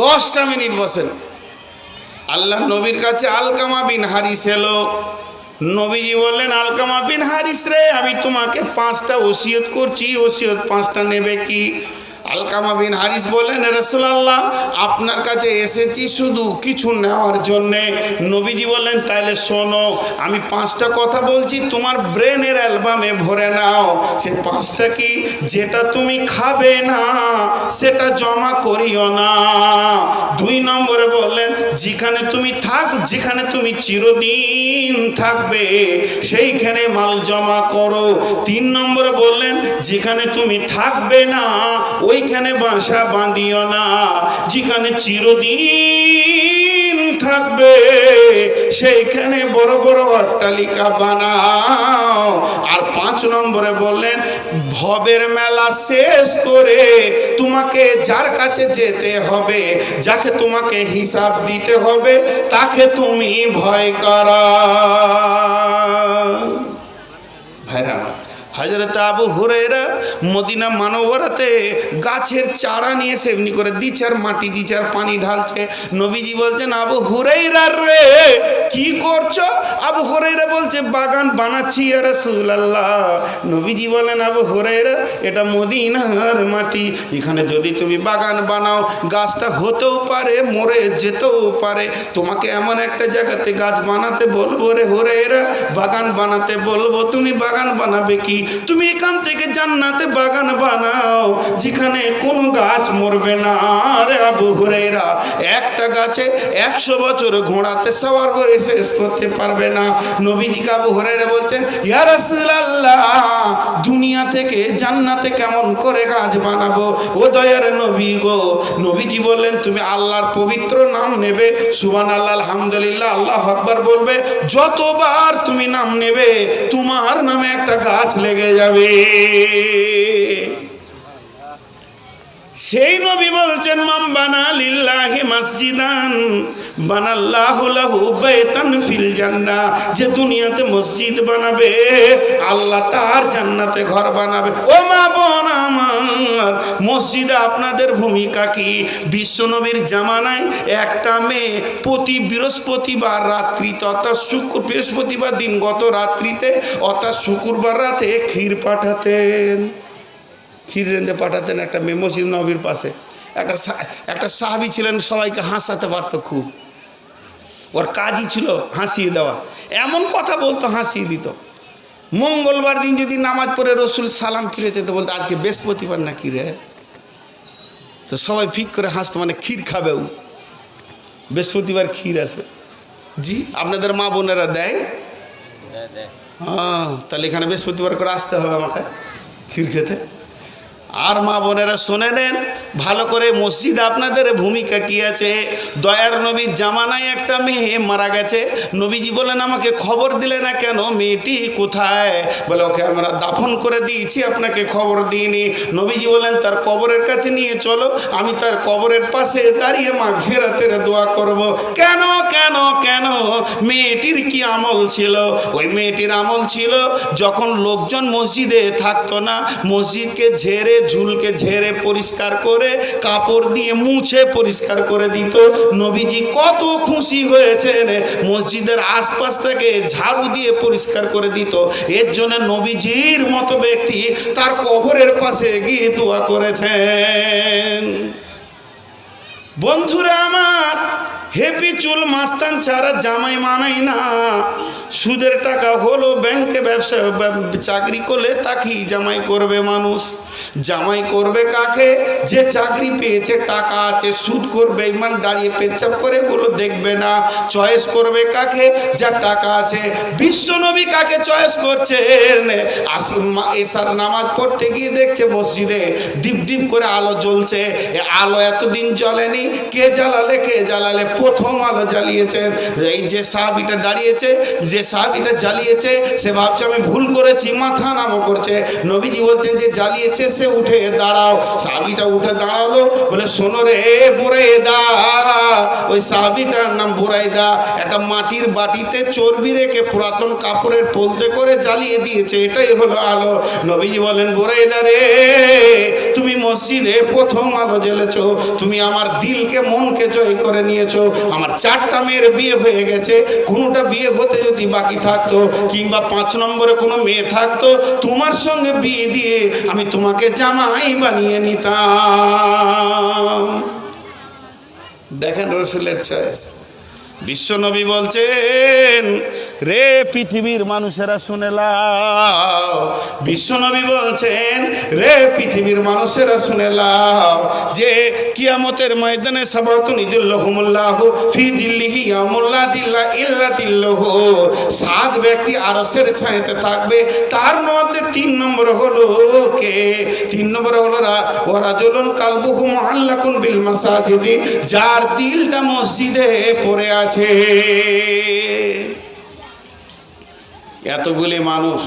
10টা মিনিট বসেন। আল্লাহ নবীর কাছে আলকামা বিন হারিস এলো। নবীজি বললেন, আলকামা বিন হারিস রে, আমি তোমাকে 5টা ওসিয়ত করছি, ওসিয়ত 5টা নেবে কি? আলকামা বিন হারিস বললেন, রাসূলুল্লাহ আপনার কাছে এসেছি শুধু কিছু নেওয়ার জন্যে। নবীজি বললেন, তাহলে শোনো, আমি 5টা কথা বলছি, তোমার ব্রেনের অ্যালবামে ভরে নাও। সে 5টা কি? যেটা তুমি খাবে না সেটা জমা করিও না। 2 নম্বরে বললেন, যেখানে তুমি যেখানে তুমি চিরদিন থাকবে সেইখানে মাল জমা করো। 3 নম্বরে বললেন, যেখানে তুমি থাকবে না ওইখানে বাসা বাঁধিও না, যেখানে চিরদিন থাকবে সেইখানে বড় বড় অট্টালিকা বানাও। আর 5 নম্বরে বললেন, ভবের মেলা শেষ করে তোমাকে যার কাছে যেতে হবে, যাকে তোমাকে হিসাব দিতে হবে, তাকে তুমি ভয় করো। ভাইরা, হযরত আবু হুরায়রা মদিনা মানবরাতে গাছের চারা নিয়ে এসে এমনি করে দিচার মাটি দিচার পানি ঢালছে। নবীজি বলছেন, আবু হুরায়রা রে কি করছো? আবু হুরায়রা বলছে, বাগান বানাচ্ছি ইয়া রাসূলুল্লাহ। নবীজি বলেন, আবু হুরায়রা এটা মদিনার মাটি, এখানে যদি তুমি বাগান বানাও গাছটা হতেও পারে মরে যেতেও পারে। তোমাকে এমন একটা জায়গাতে গাছ বানাতে বলবো রে হুরায়রা, বাগান বানাতে বলবো, তুমি বাগান বানাবে কি? তুমি এখান থেকে জান্নাতে বাগান বানাও যেখানে কোনো গাছ মরবে না। আরে আবু হুরায়রা, একটা গাছে 100 বছর ঘোড়াতে সওয়ার করে শেষ করতে পারবে না। নবীজি আবু হুরায়রা বলছেন, ইয়া রাসূলুল্লাহ দুনিয়া থেকে জান্নাতে কেমন করে গাছ বানাবো ও দয়ার নবী গো? নবীজি বললেন, তুমি আল্লাহর পবিত্র নাম নেবে, সুবহানাল্লাহ, আলহামদুলিল্লাহ, আল্লাহু আকবার বলবে। যতবার তুমি নাম নেবে তোমার নামে একটা গাছ লেগে যাবে। সেই নবী বলছেন, মান বানা লিল্লাহি মাসজিদান বানাল্লাহু লাহু বাইতান ফিল জান্নাহ, যে দুনিয়াতে মসজিদ বানাবে আল্লাহ তার জান্নাতে ঘর বানাবে। ও মা বোন আমার, মসজিদে আপনাদের ভূমিকা কি? বিশ্বনবীর জামানায় একটা মেয়ে প্রতি বৃহস্পতিবার রাত্রিতে অর্থাৎ বৃহস্পতিবার দিন গত রাত্রিতে অর্থাৎ শুক্রবার রাতে ক্ষীর পাঠাতেন, ক্ষীর রেঁধে পাঠাতেন একটা মেয়ে মসজিদ নবীর পাশে। একটা সাহাবী ছিলেন, সবাইকে হাসাতে পারত খুব, ওর কাজই ছিল হাসিয়ে দেওয়া। এমন কথা বলতো হাসিয়ে দিত। মঙ্গলবার দিন যদি নামাজ পড়ে রসুল সালাম ফিরেছে তো বলতো, আজকে বৃহস্পতিবার নাকি রে? তো সবাই ফিক করে হাসতো, মানে ক্ষীর খাবেও, বৃহস্পতিবার ক্ষীর আসবে। জি, আপনাদের মা বোনেরা দেয়? হ্যাঁ, তাহলে এখানে বৃহস্পতিবার করে আসতে হবে আমাকে ক্ষীর খেতে। আর মা বোনেরা শুনে নেন ভালো করে, মসজিদ আপনাদের ভূমিকা কি আছে। দয়ার নবীর জামানায় একটা মেয়ে মারা গেছে, নবীজি বলেন আমাকে খবর দিলে না কেন, মেয়েটি কোথায়? বলে ওকে আমরা দাফন করে দিয়েছি, আপনাকে খবর দিইনি। নবীজি বলেন তার কবরের কাছে নিয়ে চলো, আমি তার কবরের পাশে দাঁড়িয়ে মাগফিরাতের দোয়া করব। কেন কেন কেন? মেয়েটির কি আমল ছিল? ওই মেয়েটির আমল ছিল যখন লোকজন মসজিদে থাকতো না, মসজিদকে ঝেড়ে ঝুলকে ঝেড়ে পরিষ্কার করে কাপড় দিয়ে মুছে পরিষ্কার করে দিত। নবীজি কত খুশি হয়েছেন, মসজিদের আশপাশটাকে ঝাড়ু দিয়ে পরিষ্কার করে দিত। এর জন্য নবীজির মতো ব্যক্তি তার কবরের পাশে গিয়ে দোয়া করেছেন। বন্ধুরা আমার, হেপি চুল মাস্তান ছাড়া জামাই মানাই না। সুদের টাকা হলো ব্যাংকে ব্যবসা চাকরি করলে তাকেই জামাই করবে মানুষ। জামাই করবে কাকে? যে চাকরি পেয়েছে, টাকা আছে। সুদ করবে ইমান দাঁড়িয়ে পেচ্ছাপ করে গুলো দেখবে না। চয়েস করবে কাকে? যার টাকা আছে। বিশ্বনবী কাকে চয়েস করছেন? এসার নামাজ পড়তে গিয়ে দেখছে মসজিদে দীপ দীপ করে আলো জ্বলছে। আলো এতদিন জ্বলেনি, কে জ্বালালে? কে জ্বালালে? প্রথম আলো জ্বালিয়েছেন। এই যে সাহাবীটা দাঁড়িয়েছে, যে সাহাবীটা জ্বালিয়েছে, সে ভাবছে আমি ভুল করেছি, মাথা নামো করছে। নবীজি বলছেন যে জ্বালিয়েছে সে উঠে দাঁড়াও। সাহাবীটা উঠে দাঁড়ালো, বলে শোনো রে বুরাইদা, ওই সাহাবীটার নাম বুরাইদা, একটা মাটির বাটিতে চর্বি রেখে পুরাতন কাপড়ের ফলতে করে জ্বালিয়ে দিয়েছে, এটাই হলো আলো। নবীজি বলেন বুরাইদা রে, তুমি মসজিদে প্রথম আলো জ্বেলেছো, তুমি আমার দিলকে মনকে জয় করে নিয়েছো। আমার 4টা মেয়ের বিয়ে হয়ে গেছে, কোনোটা বিয়ে হতে যদি বাকি থাকতো, কিংবা 5 নম্বরে কোনো মেয়ে থাকতো, তোমার সঙ্গে বিয়ে দিয়ে আমি তোমাকে জামাই বানিয়ে নিতাম। দেখেন রসুলের চয়েস। বিশ্বনবী বলছেন রে পৃথিবীর মানুষেরা শুনে লাও। বিশ্বনবী বলছেন রে পৃথিবীর মানুষেরা শুনে লাও, যে কিয়ামতের ময়দানে সাবাতুন ইজুল্লাহুমুল্লাহু ফি জিল্লিহি ইয়ামুল্লা দিল্লা ইল্লা দিল্লাহু। 7 ব্যক্তি আরশের ছায়াতে থাকবে, তার মধ্যে 3 নম্বর হলো কে? 3 নম্বর হলো রাজুলুন কালবুহু মুআল্লাকুন বিল মাসাজিদি, যার দিলটা মসজিদে পড়ে আছে। এতগুলি মানুষ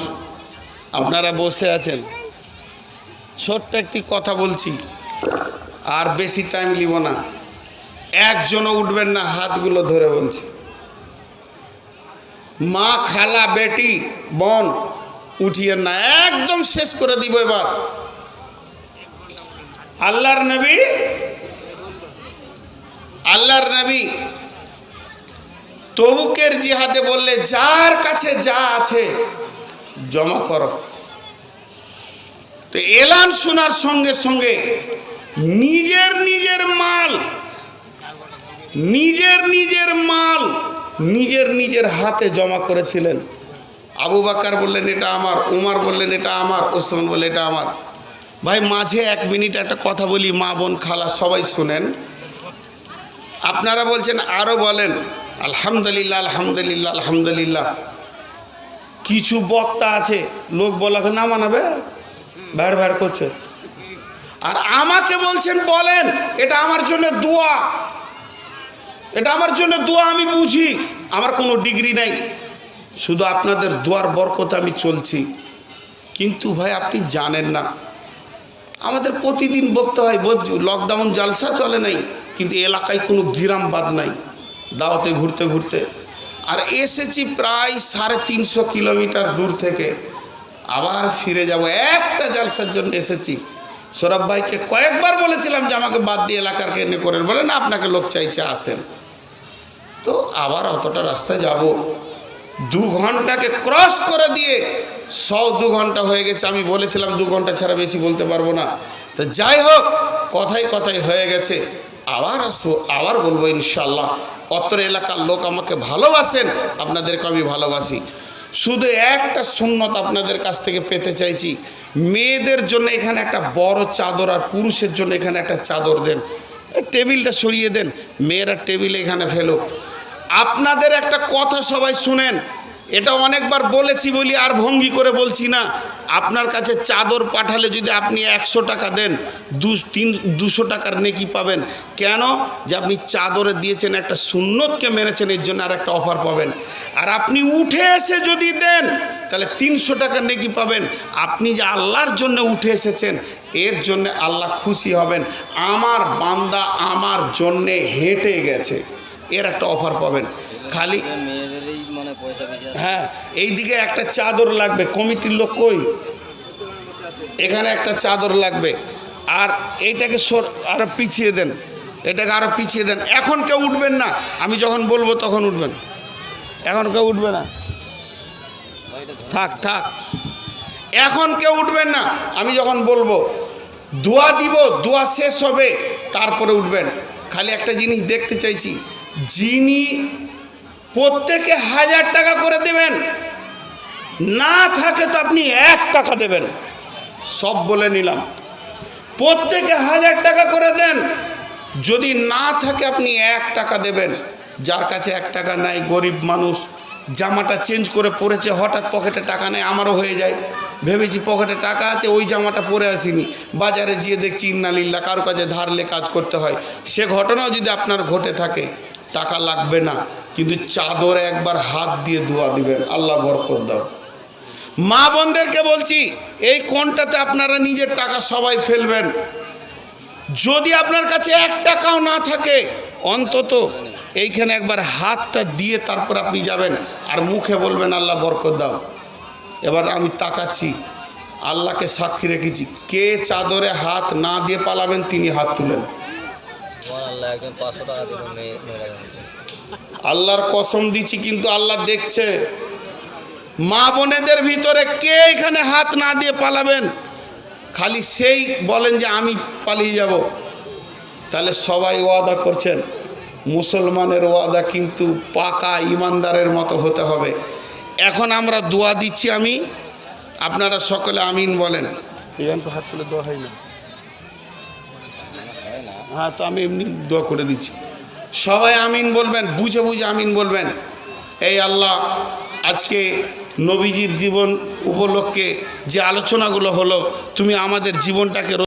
আপনারা বসে আছেন, ছোট্ট একটি কথা বলছি, আর বেশি টাইম নিব না। একজনও উঠবেন না, হাতগুলো ধরে বলছি। মা, খালা, বেটি, বোন উঠিয়েন না, একদম শেষ করে দিব এবার। আল্লাহর নবী তবুকের জিহাদে বললে যার কাছে যা আছে জমা করো। তো এলান শোনার সঙ্গে সঙ্গে নিজের নিজের হাতে জমা করেছিলেন। আবু বকর বললেন এটা আমার, উমর বললেন এটা আমার, ওসমান বললেন এটা আমার। ভাই মাঝে 1 মিনিট একটা কথা বলি, মা বোন খালা সবাই শুনেন। আপনারা বলছেন আরো বলেন আলহামদুলিল্লাহ আলহামদুলিল্লাহ আলহামদুলিল্লাহ। কিছু বক্তা আছে লোক বলাকে না মানাবে ভার করছে, আর আমাকে বলছেন বলেন এটা আমার জন্য দোয়া, এটা আমার জন্য দোয়া। আমি বুঝি, আমার কোনো ডিগ্রি নাই, শুধু আপনাদের দোয়ার বরকতে আমি চলছি। কিন্তু ভাই আপনি জানেন না, আমাদের প্রতিদিন বক্তা হয়, লকডাউন জালসা চলে নাই, কিন্তু এলাকায় কোনো গ্রাম বাদ নাই। দাওয়াতে ঘুরতে ঘুরতে আর এসেছি প্রায় 350 কিলোমিটার দূর থেকে, আবার ফিরে যাব। একটা জালসার জন্য এসেছি। সৌরভ ভাইকে কয়েকবার বলেছিলাম যে আমাকে বাদ দিয়ে এলাকার কেনে করেন, বলে না আপনাকে লোক চাইছে আসেন। তো আবার অতটা রাস্তায় যাব, 2 ঘন্টাকে ক্রস করে দিয়ে 2 ঘন্টা হয়ে গেছে। আমি বলেছিলাম 2 ঘন্টা ছাড়া বেশি বলতে পারবো না। তো যাই হোক, কথাই হয়ে গেছে। আবার আসবো, আবার বলবো ইনশাল্লাহ। অত্র এলাকার লোক আমাকে ভালোবাসেন, আপনাদেরকে আমি ভালোবাসি। শুধু একটা সুন্নত আপনাদের কাছ থেকে পেতে চাইছি, মেয়েদের জন্য এখানে একটা বড় চাদর, আর পুরুষের জন্য এখানে একটা চাদর দেন। টেবিলটা সরিয়ে দেন, মেয়েরা টেবিল এখানে ফেলো। আপনাদের একটা কথা সবাই শুনেন, এটা অনেকবার বলেছি বলি আর ভঙ্গি করে বলছি না। আপনার কাছে চাদর পাঠালে যদি আপনি 100 টাকা দেন, 200 টাকার নেকি পাবেন। কেন? যে আপনি চাদরে দিয়েছেন, একটা সুন্নতকে মেনেছেন, এর জন্য আর একটা অফার পাবেন। আর আপনি উঠে এসে যদি দেন তাহলে 300 টাকার নেকি পাবেন। আপনি যে আল্লাহর জন্য উঠে এসেছেন এর জন্য আল্লাহ খুশি হবেন। আমার বান্দা আমার জন্যে হেঁটে গেছে, এর একটা অফার পাবেন। খালি হ্যাঁ, এইদিকে একটা চাদর লাগবে, কমিটির লোক কই? এখানে একটা চাদর লাগবে। আর এইটাকে আরো পিছিয়ে দেন, এটাকে আরো পিছিয়ে দেন। এখন কেউ উঠবেন না, আমি যখন বলবো তখন উঠবেন। এখন কেউ উঠবে না, থাক থাক, এখন কেউ উঠবেন না। আমি যখন বলবো দোয়া দিব, দোয়া শেষ হবে তারপরে উঠবেন। খালি একটা জিনিস দেখতে চাইছি, যিনি প্রত্যেকে 1000 টাকা করে দেবেন, না থাকে তো আপনি 1 টাকা দেবেন। সব বলে নিলাম, প্রত্যেকে 1000 টাকা করে দেন। যদি না থাকে আপনি 1 টাকা দেবেন। যার কাছে 1 টাকা নাই, গরিব মানুষ, জামাটা চেঞ্জ করে পরেছে, হঠাৎ পকেটে টাকা নেই, আমারও হয়ে যায়। ভেবেছি পকেটে টাকা আছে, ওই জামাটা পরে আসিনি, বাজারে গিয়ে দেখছি ইন্নালিল্লাহ কারো কাছে ধারলে কাজ করতে হয়। সে ঘটনাও যদি আপনার ঘটে থাকে, টাকা লাগবে না, কিন্তু চাদরে একবার হাত দিয়ে দোয়া দিবেন, আল্লাহ বরকত দাও। মা বোনদেরকে বলছি, এই কোণটাতে আপনারা নিজের টাকা সবাই ফেলবেন। যদি আপনার কাছে 1 টাকাও না থাকে, অন্তত এইখানে একবার হাতটা দিয়ে তারপর আপনি যাবেন, আর মুখে বলবেন আল্লাহ বরকত দাও। এবার আমি তাকাচ্ছি, আল্লাহকে সাক্ষী রেখেছি, কে চাদরে হাত না দিয়ে পালাবেন তিনি হাত তুলেন। আল্লাহর কসম দিচ্ছি, কিন্তু আল্লাহ দেখছে। মা বোনেদের ভিতরে কে এখানে হাত না দিয়ে পালাবেন? খালি সেই বলেন যে আমি পালিয়ে যাব। তাহলে সবাই ওয়াদা করছেন, মুসলমানের ওয়াদা কিন্তু পাকা ইমানদারের মতো হতে হবে। এখন আমরা দোয়া দিচ্ছি, আমি আপনারা সকলে আমিন বলেন। এখানে তো হাত তুলে দোয়া হয় না। হ্যাঁ, তো আমি এমনি দোয়া করে দিচ্ছি, সবাই আমিন বলবেন, বুঝে বুঝে আমিন বলবেন। এই আল্লাহ, আজকে নবীজির জীবন উপলক্ষে যে আলোচনাগুলো হলো, তুমি আমাদের জীবনটাকে